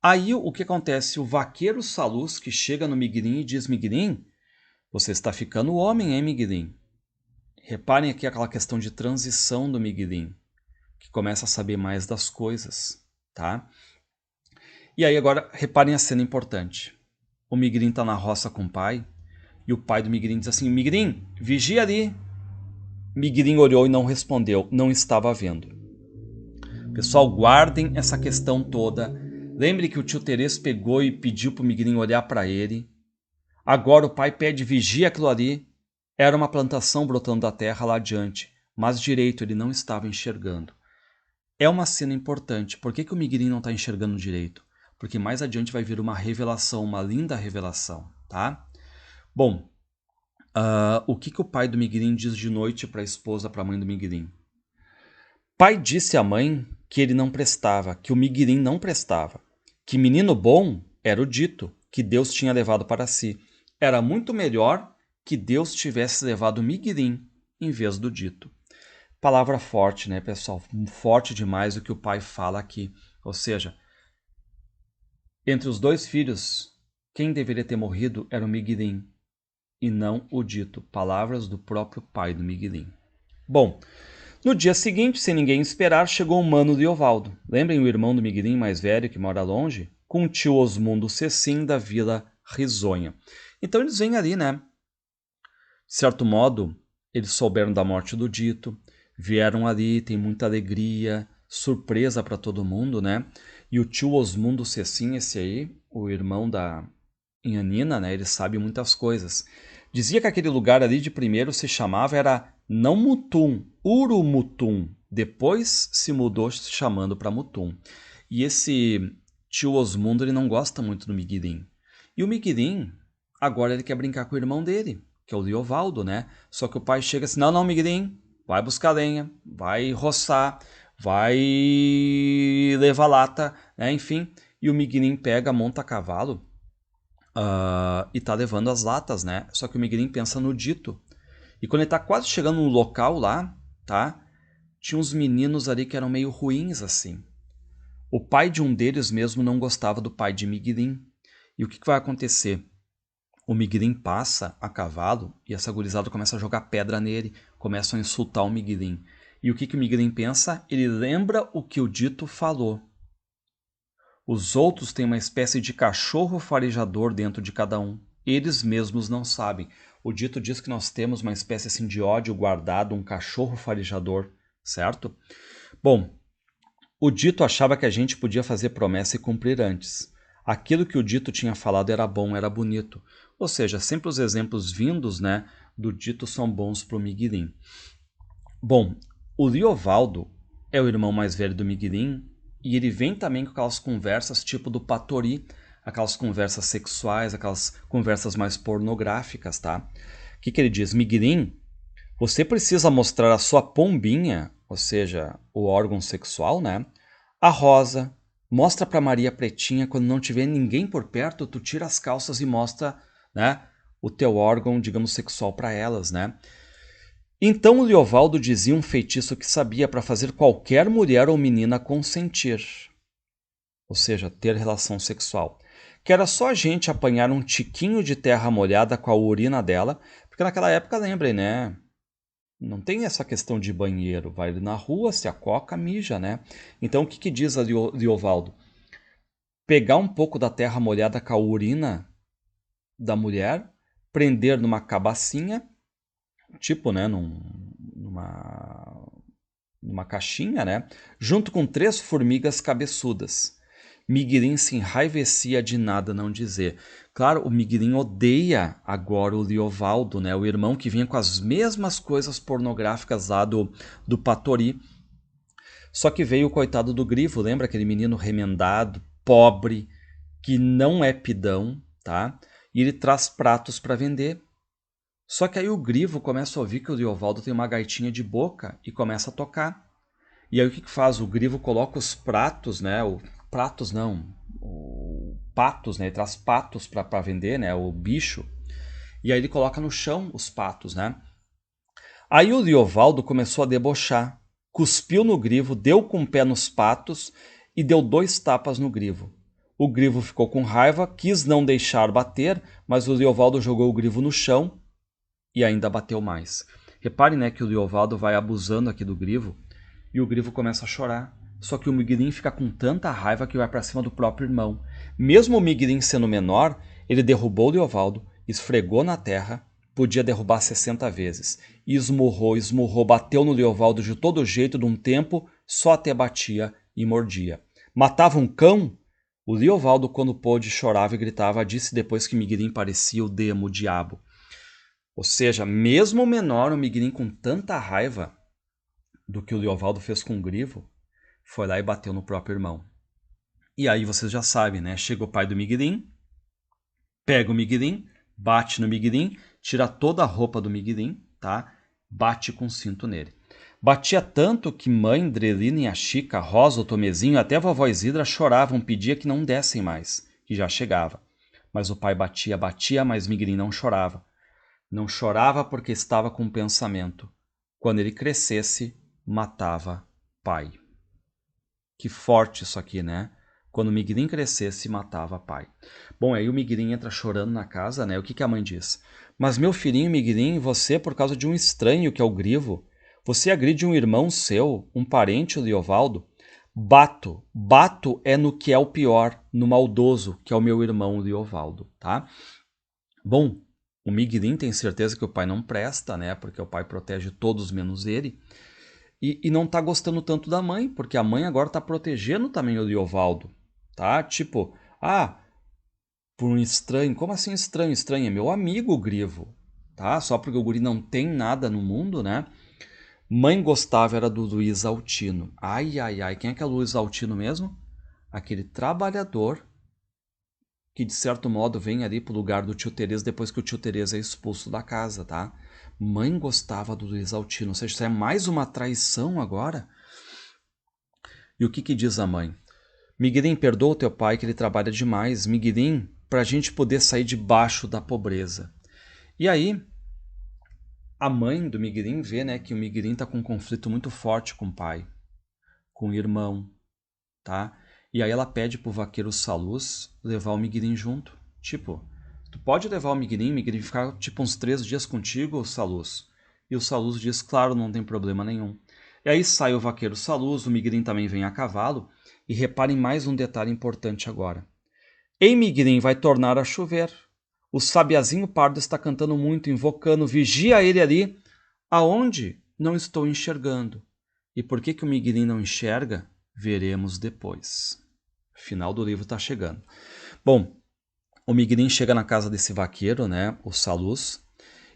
Aí o que acontece? O vaqueiro Saluz que chega no Miguelim e diz: Miguelim, você está ficando homem, hein, Miguelim? Reparem aqui aquela questão de transição do Miguelim, que começa a saber mais das coisas, tá? E aí agora, reparem a cena importante. O Miguelim está na roça com o pai, e o pai do Miguelim diz assim: Miguelim, vigia ali. Miguelim olhou e não respondeu, não estava vendo. Pessoal, guardem essa questão toda. Lembre que o tio Terês pegou e pediu para o Miguelim olhar para ele. Agora o pai pede vigia aquilo ali. Era uma plantação brotando da terra lá adiante, mas direito ele não estava enxergando. É uma cena importante. Por que o Miguelim não está enxergando direito? Porque mais adiante vai vir uma revelação, uma linda revelação, tá? Bom, o que o pai do Miguelim diz de noite para a esposa, para a mãe do Miguelim? Pai disse à mãe que ele não prestava, que o Miguelim não prestava, que menino bom era o dito, que Deus tinha levado para si. Era muito melhor que Deus tivesse levado o Miguelim em vez do dito. Palavra forte, né, pessoal? Forte demais o que o pai fala aqui. Ou seja, entre os dois filhos, quem deveria ter morrido era o Miguelim e não o dito. Palavras do próprio pai do Miguelim. Bom, no dia seguinte, sem ninguém esperar, chegou o mano Liovaldo. Lembrem o irmão do Miguelim mais velho que mora longe? Com o tio Osmundo Cecim da Vila Risonha. Então eles vêm ali, né? De certo modo, eles souberam da morte do dito, vieram ali, tem muita alegria, surpresa para todo mundo, né? E o tio Osmundo Cecim, esse aí, o irmão da Inhanina, né, ele sabe muitas coisas. Dizia que aquele lugar ali de primeiro se chamava, era não Mutum, Urumutum. Depois se mudou se chamando para Mutum. E esse tio Osmundo, ele não gosta muito do Miguelim. E o Miguelim, agora ele quer brincar com o irmão dele, que é o Liovaldo, né? Só que o pai chega assim, não, Miguelim, vai buscar lenha, vai roçar, vai levar lata, né? Enfim. E o Miguelim pega, monta a cavalo e tá levando as latas, né? Só que o Miguelim pensa no dito. E quando ele tá quase chegando no local lá, tá? Tinha uns meninos ali que eram meio ruins, assim. O pai de um deles mesmo não gostava do pai de Miguelim. E o que vai acontecer? O Miguelim passa a cavalo e essa gurizada começa a jogar pedra nele, começam a insultar o Miguelim. E o que o Miguelim pensa? Ele lembra o que o dito falou. Os outros têm uma espécie de cachorro farejador dentro de cada um. Eles mesmos não sabem. O dito diz que nós temos uma espécie assim de ódio guardado, um cachorro farejador, certo? Bom, o dito achava que a gente podia fazer promessa e cumprir antes. Aquilo que o dito tinha falado era bom, era bonito. Ou seja, sempre os exemplos vindos, né, do dito são bons para o Miguelim. Bom, o Liovaldo é o irmão mais velho do Miguelim e ele vem também com aquelas conversas tipo do Patori, aquelas conversas sexuais, aquelas conversas mais pornográficas, tá? O que ele diz? Miguelim, você precisa mostrar a sua pombinha, ou seja, o órgão sexual, né? A rosa. Mostra para Maria Pretinha, quando não tiver ninguém por perto, tu tira as calças e mostra, né, o teu órgão, digamos, sexual para elas, né? Então o Liovaldo dizia um feitiço que sabia para fazer qualquer mulher ou menina consentir, ou seja, ter relação sexual. Que era só a gente apanhar um tiquinho de terra molhada com a urina dela, porque naquela época, lembrem, né? Não tem essa questão de banheiro, vai na rua, se acoca, mija, né? Então o que diz a Liovaldo? Pegar um pouco da terra molhada com a urina da mulher, prender numa cabacinha, tipo, né, numa caixinha, né, junto com 3 formigas cabeçudas. Miguelim se enraivecia de nada não dizer. Claro, o Miguelim odeia agora o Liovaldo, né, o irmão que vinha com as mesmas coisas pornográficas lá do Patori. Só que veio o coitado do Grifo, lembra aquele menino remendado, pobre, que não é pidão, tá? E ele traz pratos para vender. Só que aí o Grifo começa a ouvir que o Liovaldo tem uma gaitinha de boca e começa a tocar. E aí o que faz? O Grifo coloca os pratos, né? Pratos não, patos, né? Ele traz patos para vender, né? O bicho. E aí ele coloca no chão os patos, né? Aí o Liovaldo começou a debochar. Cuspiu no Grifo, deu com o pé nos patos e deu 2 tapas no Grifo. O Grifo ficou com raiva, quis não deixar bater, mas o Liovaldo jogou o Grifo no chão e ainda bateu mais. Repare, né, que o Liovaldo vai abusando aqui do Grifo e o Grifo começa a chorar. Só que o Miguelim fica com tanta raiva que vai para cima do próprio irmão. Mesmo o Miguelim sendo menor, ele derrubou o Liovaldo, esfregou na terra, podia derrubar 60 vezes. E esmurrou, bateu no Liovaldo de todo jeito, de um tempo, só até batia e mordia. Matava um cão? O Liovaldo, quando pôde, chorava e gritava, disse depois que Miguelim parecia o demo, o diabo. Ou seja, mesmo o menor, o Miguelim com tanta raiva do que o Liovaldo fez com o Grifo, foi lá e bateu no próprio irmão. E aí vocês já sabem, né? Chega o pai do Miguelim, pega o Miguelim, bate no Miguelim, tira toda a roupa do Miguelim, tá? Bate com o cinto nele. Batia tanto que mãe, Drelina e a Chica, Rosa, o Tomezinho, até a vovó Isidra choravam, pedia que não dessem mais, que já chegava. Mas o pai batia, mas Miguelim não chorava. Não chorava porque estava com um pensamento. Quando ele crescesse, matava pai. Que forte isso aqui, né? Quando o Miguelim crescesse, matava pai. Bom, aí o Miguelim entra chorando na casa, né? O que a mãe diz? Mas meu filhinho Miguelim, você, por causa de um estranho que é o Grifo, você agride um irmão seu, um parente, o Liovaldo? Bato é no que é o pior, no maldoso, que é o meu irmão, o Liovaldo, tá? Bom, o Miguelim tem certeza que o pai não presta, né? Porque o pai protege todos menos ele. E não tá gostando tanto da mãe, porque a mãe agora tá protegendo também o Liovaldo. tá? Tipo, por um estranho. Como assim estranho? Estranho é meu amigo, o Grivo, tá? Só porque o guri não tem nada no mundo, né? Mãe gostava era do Luiz Altino. Ai, ai, ai. Quem é que é o Luiz Altino mesmo? Aquele trabalhador que, de certo modo, vem ali pro lugar do tio Tereza depois que o tio Tereza é expulso da casa, tá? Mãe gostava do Luiz Altino. Ou seja, isso é mais uma traição agora? E o que que diz a mãe? Miguelim, perdoa o teu pai que ele trabalha demais. Miguelim, pra gente poder sair debaixo da pobreza. E aí, a mãe do Miguelim vê, né, que o Miguelim tá com um conflito muito forte com o pai, com o irmão, tá? E aí ela pede pro vaqueiro Saluz levar o Miguelim junto. Tipo, tu pode levar o Miguelim ficar tipo uns 3 dias contigo, Saluz? E o Saluz diz, claro, não tem problema nenhum. E aí sai o vaqueiro Saluz, o Miguelim também vem a cavalo, e reparem mais um detalhe importante agora. Ei, Miguelim, vai tornar a chover. O sabiazinho pardo está cantando muito, invocando, vigia ele ali. Aonde? Não estou enxergando. E por que o Miguelim não enxerga? Veremos depois. O final do livro está chegando. Bom, o Miguelim chega na casa desse vaqueiro, né, o Saluz.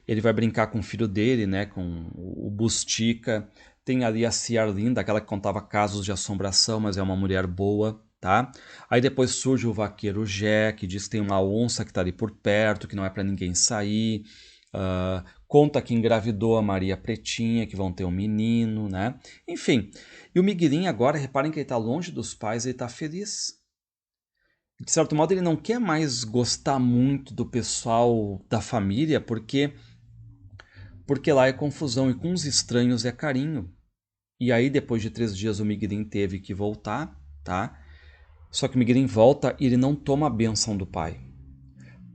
Ele vai brincar com o filho dele, né, com o Bustica. Tem ali a Ciarlinda, aquela que contava casos de assombração, mas é uma mulher boa, tá? Aí depois surge o vaqueiro Jé, que diz que tem uma onça que está ali por perto, que não é para ninguém sair. Conta que engravidou a Maria Pretinha, que vão ter um menino, né? Enfim, e o Miguelim agora, reparem que ele está longe dos pais, ele está feliz. De certo modo, ele não quer mais gostar muito do pessoal da família, porque lá é confusão e com os estranhos é carinho. E aí, depois de 3 dias, o Miguelim teve que voltar, tá? Só que o Miguelim volta e ele não toma a bênção do pai.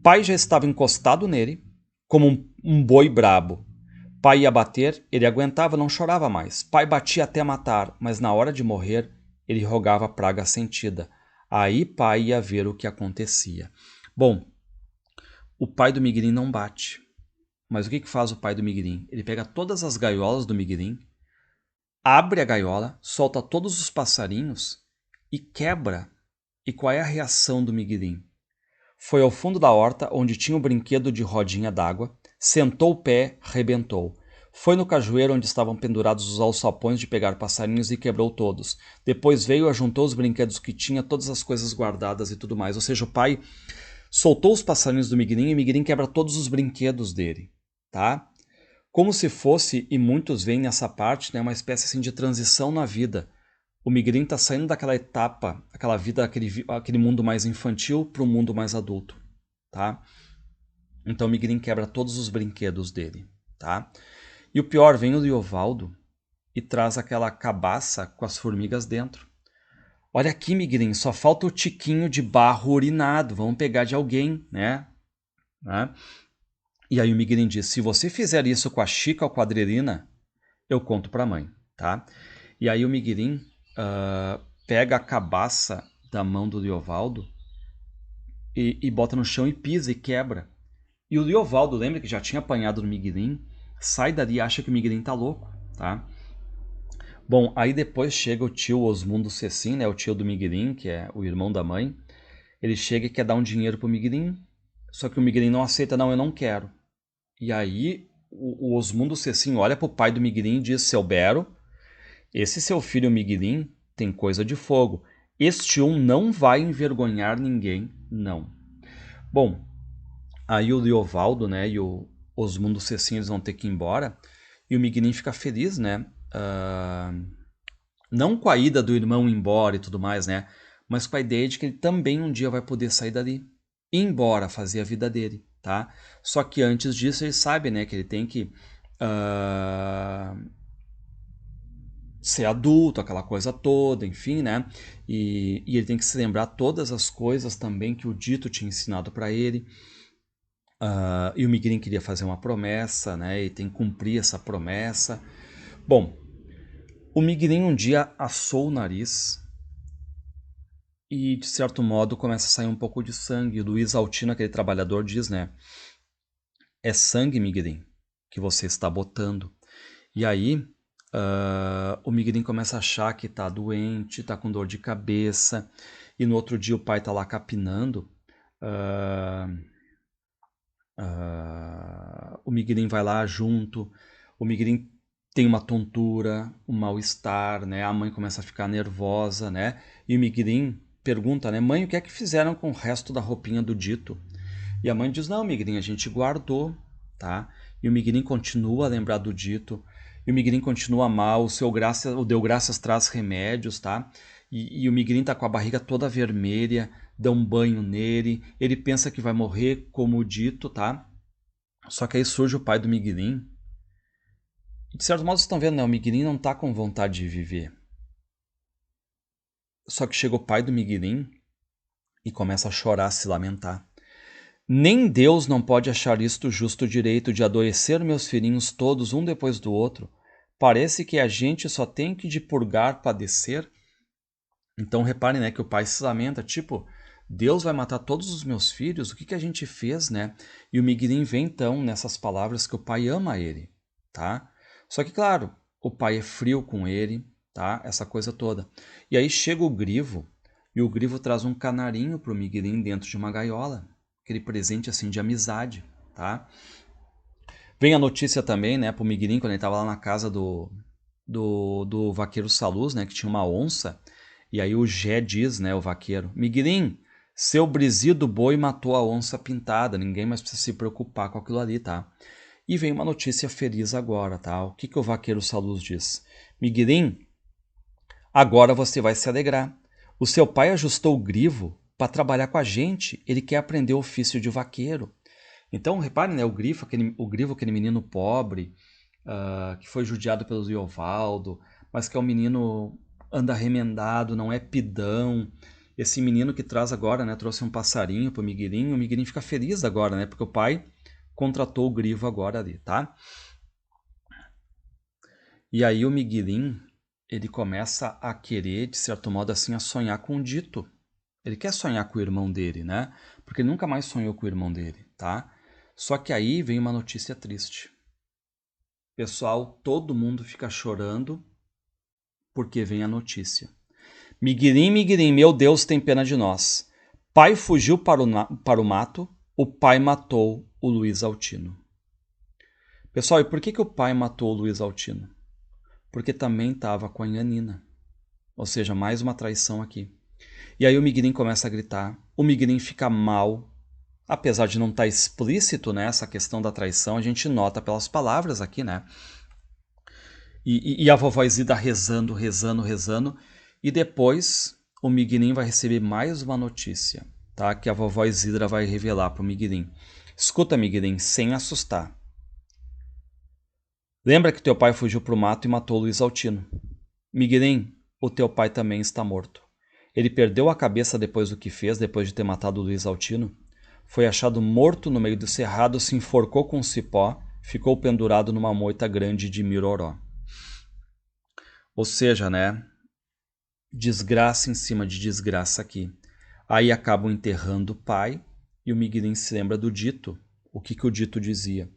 Pai já estava encostado nele, como um boi brabo. Pai ia bater, ele aguentava, não chorava mais. Pai batia até matar, mas na hora de morrer, ele rogava a praga sentida. Aí pai ia ver o que acontecia. Bom, o pai do Miguelim não bate. Mas o que faz o pai do Miguelim? Ele pega todas as gaiolas do Miguelim, abre a gaiola, solta todos os passarinhos e quebra. E qual é a reação do Miguelim? Foi ao fundo da horta, onde tinha o brinquedo de rodinha d'água, sentou o pé, rebentou. Foi no cajueiro onde estavam pendurados os alçapões de pegar passarinhos e quebrou todos. Depois veio, ajuntou os brinquedos que tinha, todas as coisas guardadas e tudo mais. Ou seja, o pai soltou os passarinhos do Miguelim e o Miguelim quebra todos os brinquedos dele, tá? Como se fosse, e muitos veem nessa parte, né, uma espécie assim, de transição na vida. O Miguelim está saindo daquela etapa, aquela vida, aquele mundo mais infantil para o mundo mais adulto, tá? Então o Miguelim quebra todos os brinquedos dele, tá? E o pior, vem o Liovaldo e traz aquela cabaça com as formigas dentro. Olha aqui, Miguelim, só falta o tiquinho de barro urinado, vamos pegar de alguém, né? E aí o Miguelim diz, se você fizer isso com a Chica ou com a Adriana, eu conto pra mãe, tá? E aí o Miguelim pega a cabaça da mão do Liovaldo e bota no chão e pisa e quebra. E o Liovaldo, lembra que já tinha apanhado no Miguelim, sai dali e acha que o Miguelim tá louco, tá? Bom, aí depois chega o tio Osmundo Cecim, né, o tio do Miguelim, que é o irmão da mãe. Ele chega e quer dar um dinheiro pro Miguelim, só que o Miguelim não aceita, não, eu não quero. E aí o Osmundo Cecim olha pro pai do Miguelim e diz, seu Bero, esse seu filho Miguelim tem coisa de fogo. Este não vai envergonhar ninguém, não. Bom, aí o Liovaldo, né, e o Osmundo Cecim, eles vão ter que ir embora. E o Miguelim fica feliz, né? Não com a ida do irmão embora e tudo mais, né? Mas com a ideia de que ele também um dia vai poder sair dali. Ir embora, fazer a vida dele, tá? Só que antes disso ele sabe, né, que ele tem que ser adulto, aquela coisa toda, enfim, né? E ele tem que se lembrar todas as coisas também que o Dito tinha ensinado para ele. E o Miguelim queria fazer uma promessa, né? E tem que cumprir essa promessa. Bom, o Miguelim um dia assou o nariz e, de certo modo, começa a sair um pouco de sangue. O Luiz Altino, aquele trabalhador, diz, né? É sangue, Miguelim, que você está botando. E aí, o Miguelim começa a achar que está doente, está com dor de cabeça. e no outro dia o pai tá lá capinando, o Miguelim vai lá junto, o Miguelim tem uma tontura, um mal-estar, né? A mãe começa a ficar nervosa, né? E o Miguelim pergunta, né? Mãe, o que é que fizeram com o resto da roupinha do Dito? E a mãe diz, não, Miguelim, a gente guardou, tá? E o Miguelim continua a lembrar do Dito, e o Miguelim continua mal, o Deu Graças traz remédios, tá? E o Miguelim tá com a barriga toda vermelha, dá um banho nele, ele pensa que vai morrer como o Dito, tá? Só que aí surge o pai do Miguelim, e de certo modo vocês estão vendo, né? O Miguelim não tá com vontade de viver. Só que chega o pai do Miguelim e começa a chorar, a se lamentar. Nem Deus não pode achar isto justo direito de adoecer meus filhinhos todos um depois do outro. Parece que a gente só tem que de purgar, padecer. Então reparem, né, que o pai se lamenta, tipo, Deus vai matar todos os meus filhos? O que a gente fez, né? E o Miguelim vê então nessas palavras que o pai ama ele, tá? Só que, claro, o pai é frio com ele, tá? Essa coisa toda. E aí chega o Grivo, e o Grivo traz um canarinho pro Miguelim dentro de uma gaiola. Aquele presente assim de amizade, tá? Vem a notícia também, né, pro Miguelim, quando ele tava lá na casa do vaqueiro Saluz, né, que tinha uma onça, e aí o Gé diz, né, o vaqueiro, Miguelim, seu brisido boi matou a onça pintada, ninguém mais precisa se preocupar com aquilo ali, tá? E vem uma notícia feliz agora, tá? O que o vaqueiro Saluz diz? Miguelim, agora você vai se alegrar. O seu pai ajustou o Grivo para trabalhar com a gente, ele quer aprender o ofício de vaqueiro. Então, reparem, né, o Grivo, aquele menino pobre, que foi judiado pelo Ziovaldo, mas que é um menino anda remendado, não é pidão. Esse menino que traz agora, né, trouxe um passarinho pro Miguelim, o Miguelim fica feliz agora, né, porque o pai contratou o Grivo agora ali, tá? E aí o Miguelim, ele começa a querer, de certo modo, assim, a sonhar com o Dito. Ele quer sonhar com o irmão dele, né? Porque ele nunca mais sonhou com o irmão dele, tá? Só que aí vem uma notícia triste. Pessoal, todo mundo fica chorando porque vem a notícia. Miguelim, Miguelim, meu Deus, tem pena de nós. Pai fugiu para o mato, o pai matou o Luiz Altino. Pessoal, e por que o pai matou o Luiz Altino? Porque também estava com a Nhanina. Ou seja, mais uma traição aqui. E aí o Miguelim começa a gritar, o Miguelim fica mal, apesar de não estar explícito, né, essa questão da traição, a gente nota pelas palavras aqui, né? E a vovó Isidra rezando, rezando, rezando, e depois o Miguelim vai receber mais uma notícia, tá? Que a vovó Isidra vai revelar para o Miguelim. Escuta, Miguelim, sem assustar. Lembra que teu pai fugiu para o mato e matou Luiz Altino? Miguelim, o teu pai também está morto. Ele perdeu a cabeça depois do que fez, depois de ter matado Luiz Altino. Foi achado morto no meio do cerrado, se enforcou com um cipó, ficou pendurado numa moita grande de Miroró. Ou seja, né? Desgraça em cima de desgraça aqui. Aí acabam enterrando o pai e o Miguelim se lembra do Dito. O que o Dito dizia?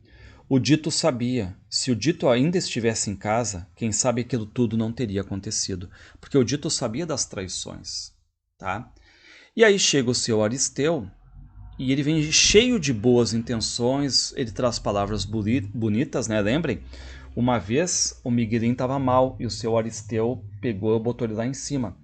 O Dito sabia. Se o Dito ainda estivesse em casa, quem sabe aquilo tudo não teria acontecido. Porque o Dito sabia das traições, tá? E aí chega o seu Aristeu e ele vem cheio de boas intenções, ele traz palavras bonitas, né? Lembrem? Uma vez o Miguelim estava mal e o seu Aristeu pegou e botou ele lá em cima.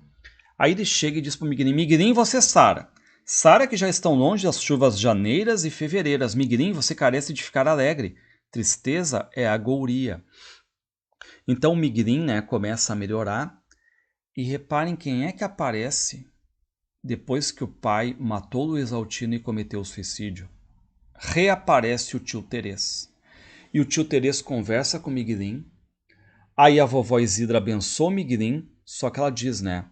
Aí ele chega e diz para o Miguelim, Miguelim, você Sara. Sara que já estão longe das chuvas janeiras e fevereiras. Miguelim, você carece de ficar alegre. Tristeza é a gouria. Então o Miguelim, né, começa a melhorar. E reparem quem é que aparece depois que o pai matou Luiz Altino e cometeu o suicídio. Reaparece o tio Terês. E o tio Terês conversa com o Miguelim. Aí a vovó Isidra abençoa o Miguelim, só que ela diz, né?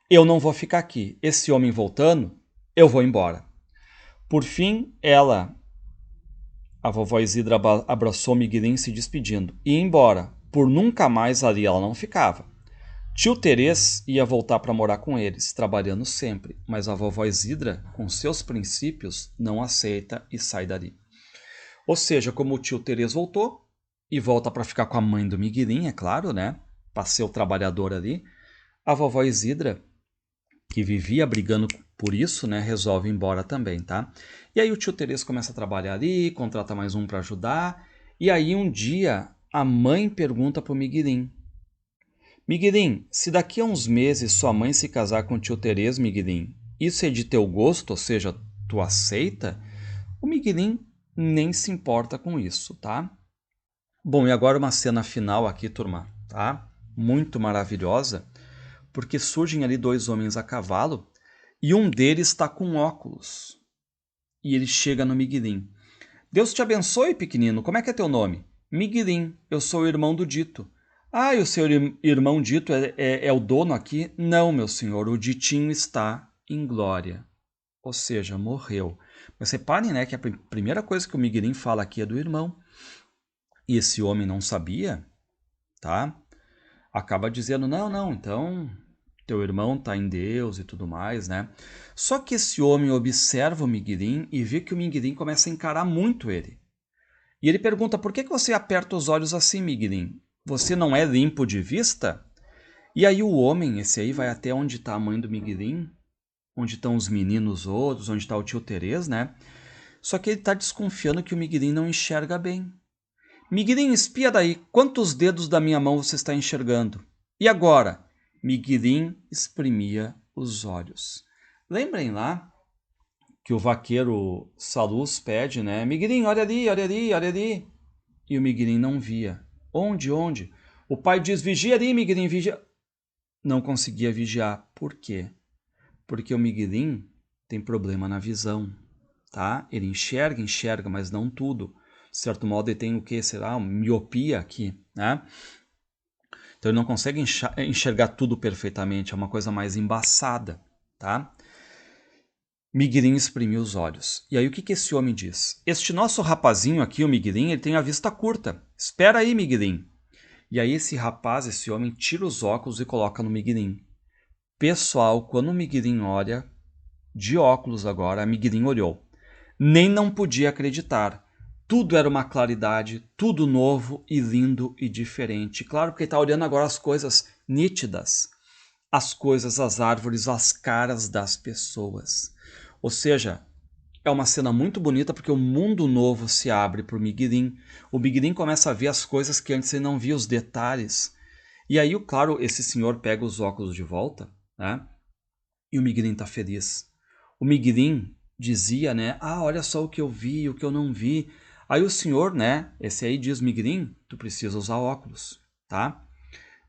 Eu não vou ficar aqui. Esse homem voltando, eu vou embora. Por fim, a vovó Isidra abraçou Miguelim se despedindo. E ia embora. Por nunca mais ali ela não ficava. Tio Terês ia voltar para morar com eles, trabalhando sempre. Mas a vovó Isidra, com seus princípios, não aceita e sai dali. Ou seja, como o tio Terês voltou, e volta para ficar com a mãe do Miguelim, é claro, né? Para ser o trabalhador ali. A vovó Isidra que vivia brigando por isso, né, resolve ir embora também, tá? E aí o tio Terês começa a trabalhar ali, contrata mais um para ajudar, e aí um dia a mãe pergunta pro Miguelim: Miguelim, se daqui a uns meses sua mãe se casar com o tio Terês, Miguelim, isso é de teu gosto, ou seja, tu aceita? O Miguelim nem se importa com isso, tá? Bom, e agora uma cena final aqui, turma, tá? Muito maravilhosa, porque surgem ali dois homens a cavalo e um deles está com óculos. E ele chega no Miguelim. Deus te abençoe, pequenino. Como é que é teu nome? Miguelim. Eu sou o irmão do Dito. Ah, e o seu irmão Dito é o dono aqui? Não, meu senhor. O Ditinho está em glória. Ou seja, morreu. Mas reparem, né, que a primeira coisa que o Miguelim fala aqui é do irmão. E esse homem não sabia, tá? Acaba dizendo, não, então teu irmão está em Deus e tudo mais, né? Só que esse homem observa o Miguelim e vê que o Miguelim começa a encarar muito ele. E ele pergunta, por que você aperta os olhos assim, Miguelim? Você não é limpo de vista? E aí o homem, esse aí, vai até onde está a mãe do Miguelim, onde estão os meninos outros, onde está o tio Terês, né? Só que ele está desconfiando que o Miguelim não enxerga bem. Miguelim, espia daí, quantos dedos da minha mão você está enxergando? E agora? Miguelim espremia os olhos. Lembrem lá que o vaqueiro Saluz pede, né? Miguelim, olha ali, olha ali, olha ali. E o Miguelim não via. Onde? O pai diz, vigia ali, Miguelim, vigia. Não conseguia vigiar. Por quê? Porque o Miguelim tem problema na visão, tá? Ele enxerga, mas não tudo. De certo modo, ele tem o que? Será? Uma miopia aqui, né? Então ele não consegue enxergar tudo perfeitamente, é uma coisa mais embaçada, tá? Miguelim exprimiu os olhos. E aí o que esse homem diz? Este nosso rapazinho aqui, o Miguelim, ele tem a vista curta. Espera aí, Miguelim. E aí esse rapaz, esse homem, tira os óculos e coloca no Miguelim. Pessoal, quando o Miguelim olha, de óculos agora, a Miguelim olhou. Nem não podia acreditar. Tudo era uma claridade, tudo novo e lindo e diferente. Claro que ele está olhando agora as coisas nítidas. As coisas, as árvores, as caras das pessoas. Ou seja, é uma cena muito bonita porque o mundo novo se abre para o Miguelim. O Miguelim começa a ver as coisas que antes ele não via, os detalhes. E aí, claro, esse senhor pega os óculos de volta, né? E o Miguelim está feliz. O Miguelim dizia, né? Ah, olha só o que eu vi, o que eu não vi. Aí o senhor, né? Esse aí diz, Miguelim, tu precisa usar óculos, tá?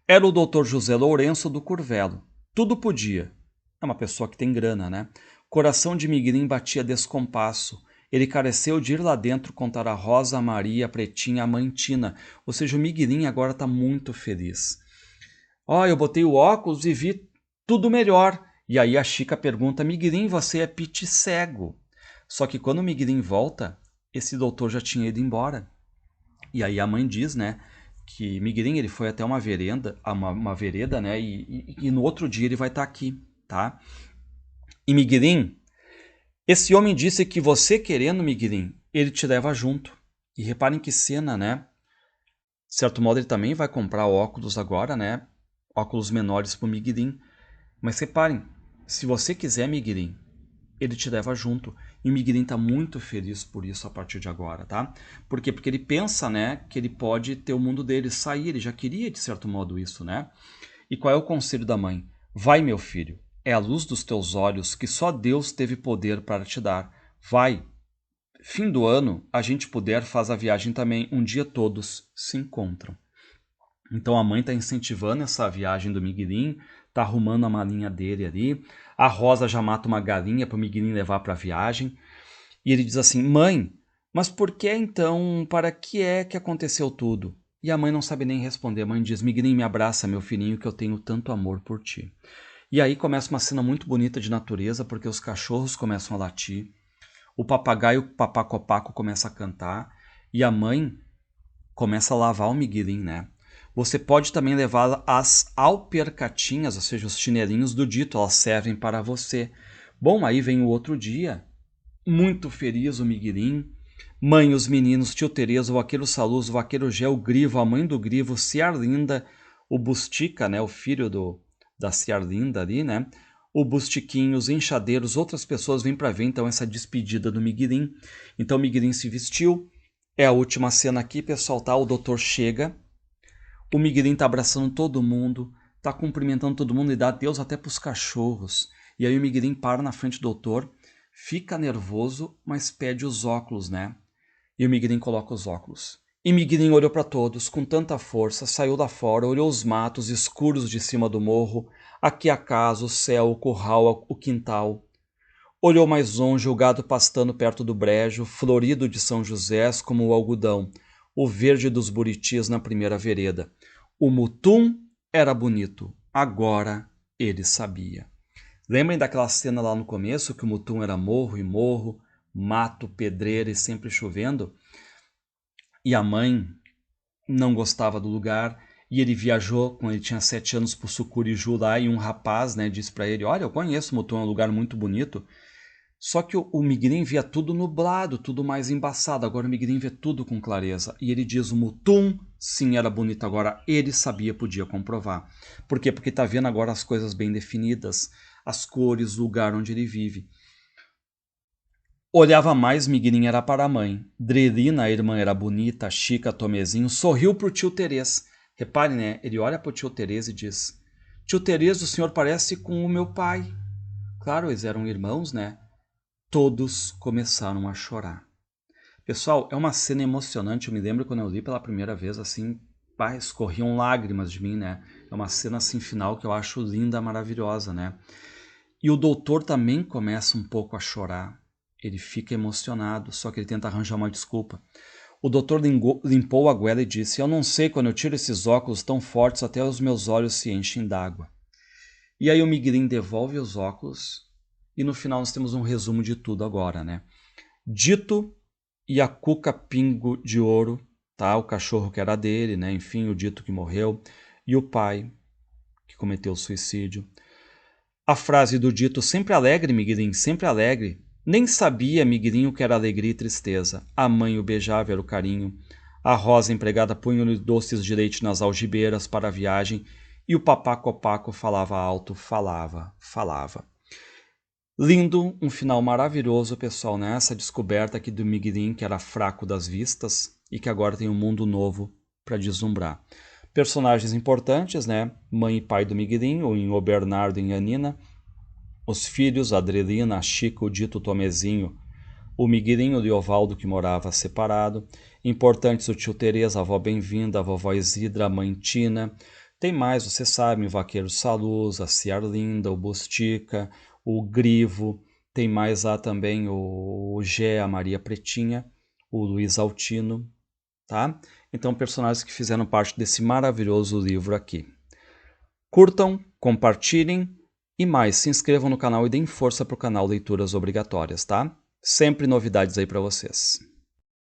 Era o doutor José Lourenço do Curvelo. Tudo podia. É uma pessoa que tem grana, né? Coração de Miguelim batia descompasso. Ele careceu de ir lá dentro contar a Rosa, a Maria, a Pretinha, a Mantina. Ou seja, o Miguelim agora está muito feliz. Ó, eu botei o óculos e vi tudo melhor. E aí a Chica pergunta, Miguelim, você é piti cego. Só que quando o Miguelim volta, esse doutor já tinha ido embora. E aí a mãe diz, né, que Miguelim ele foi até uma vereda, né, e no outro dia ele vai estar aqui, tá? E Miguelim, esse homem disse que você querendo, Miguelim, ele te leva junto. E reparem que cena, né? De certo modo ele também vai comprar óculos agora, né? Óculos menores para o Miguelim. Mas reparem, se você quiser, Miguelim, ele te leva junto. E o Miguelim está muito feliz por isso a partir de agora, tá? Por quê? Porque ele pensa, né, que ele pode ter o mundo dele, sair. Ele já queria, de certo modo, isso, né? E qual é o conselho da mãe? Vai, meu filho, é a luz dos teus olhos que só Deus teve poder para te dar. Vai. Fim do ano, a gente puder, faz a viagem também. Um dia todos se encontram. Então a mãe está incentivando essa viagem do Miguelim, está arrumando a malinha dele ali. A Rosa já mata uma galinha para o Miguelim levar para a viagem. E ele diz assim, mãe, mas por que então, para que é que aconteceu tudo? E a mãe não sabe nem responder. A mãe diz, Miguelim, me abraça, meu filhinho, que eu tenho tanto amor por ti. E aí começa uma cena muito bonita de natureza, porque os cachorros começam a latir, o papagaio papacopaco começa a cantar, e a mãe começa a lavar o Miguelim, né? Você pode também levar as alpercatinhas, ou seja, os chinelinhos do Dito, elas servem para você. Bom, aí vem o outro dia, muito feliz o Miguelim, mãe, os meninos, tio Tereza, o vaqueiro Saluz, o vaqueiro Gé, o Grivo, a mãe do Grivo, Ciarlinda, o Bustica, né, o filho da Ciarlinda ali, né, o Bustiquinho, os enxadeiros, outras pessoas vêm para ver então essa despedida do Miguelim. Então o Miguelim se vestiu, é a última cena aqui, pessoal, tá? O doutor chega, o Miguelim tá abraçando todo mundo, tá cumprimentando todo mundo e dá adeus até pros cachorros. E aí o Miguelim para na frente do doutor, fica nervoso, mas pede os óculos, né? E o Miguelim coloca os óculos. E Miguelim olhou para todos com tanta força, saiu lá fora, olhou os matos escuros de cima do morro, aqui a casa, o céu, o curral, o quintal. Olhou mais longe o gado pastando perto do brejo, florido de São José como o algodão, o verde dos buritis na primeira vereda. O mutum era bonito, agora ele sabia. Lembrem daquela cena lá no começo que o mutum era morro e morro, mato, pedreira e sempre chovendo? E a mãe não gostava do lugar e ele viajou quando ele tinha 7 anos para o Sucuriju lá e um rapaz, né, disse para ele, olha, eu conheço o Mutum, é um lugar muito bonito. Só que o Miguelim via tudo nublado, tudo mais embaçado. Agora o Miguelim vê tudo com clareza. E ele diz, o Mutum, sim, era bonito. Agora ele sabia, podia comprovar. Por quê? Porque está vendo agora as coisas bem definidas, as cores, o lugar onde ele vive. Olhava mais, Miguelinho era para a mãe. Drelina, a irmã, era bonita, Chica, Tomezinho, sorriu para o tio Terês. Repare, né? Ele olha para o tio Terês e diz, tio Terês, o senhor parece com o meu pai. Claro, eles eram irmãos, né? Todos começaram a chorar. Pessoal, é uma cena emocionante. Eu me lembro quando eu li pela primeira vez, assim, pá, escorriam lágrimas de mim, né? É uma cena assim final que eu acho linda, maravilhosa, né? E o doutor também começa um pouco a chorar. Ele fica emocionado, só que ele tenta arranjar uma desculpa. O doutor limpou a goela e disse, eu não sei quando eu tiro esses óculos tão fortes até os meus olhos se enchem d'água. E aí o Miguelim devolve os óculos e no final nós temos um resumo de tudo agora, né? Dito e a Cuca Pingo de Ouro, tá? O cachorro que era dele, né? Enfim, o Dito que morreu e o pai que cometeu suicídio. A frase do Dito, sempre alegre, Miguelim, sempre alegre. Nem sabia, Miguelinho, o que era alegria e tristeza. A mãe o beijava, era o carinho. A Rosa empregada punha-lhe doces de leite nas algibeiras para a viagem. E o papá Copaco falava alto, falava. Lindo, um final maravilhoso, pessoal, nessa descoberta aqui do Miguelim, que era fraco das vistas e que agora tem um mundo novo para deslumbrar. Personagens importantes, né? Mãe e pai do Miguelim, o Bernardo e a Nina. Os filhos, a Adrelina, a Chica, o Dito Tomezinho, o Miguelinho e o Liovaldo, que morava separado. Importantes o tio Teresa, a avó Bem-vinda, a vovó Isidra, a mãe Tina. Tem mais, você sabe, o Vaqueiro Saluz, a Ciarlinda, o Bustica, o Grivo. Tem mais lá também o Gé, a Maria Pretinha, o Luiz Altino, tá? Então, personagens que fizeram parte desse maravilhoso livro aqui. Curtam, compartilhem e mais, se inscrevam no canal e deem força para o canal Leituras Obrigatórias, tá? Sempre novidades aí para vocês.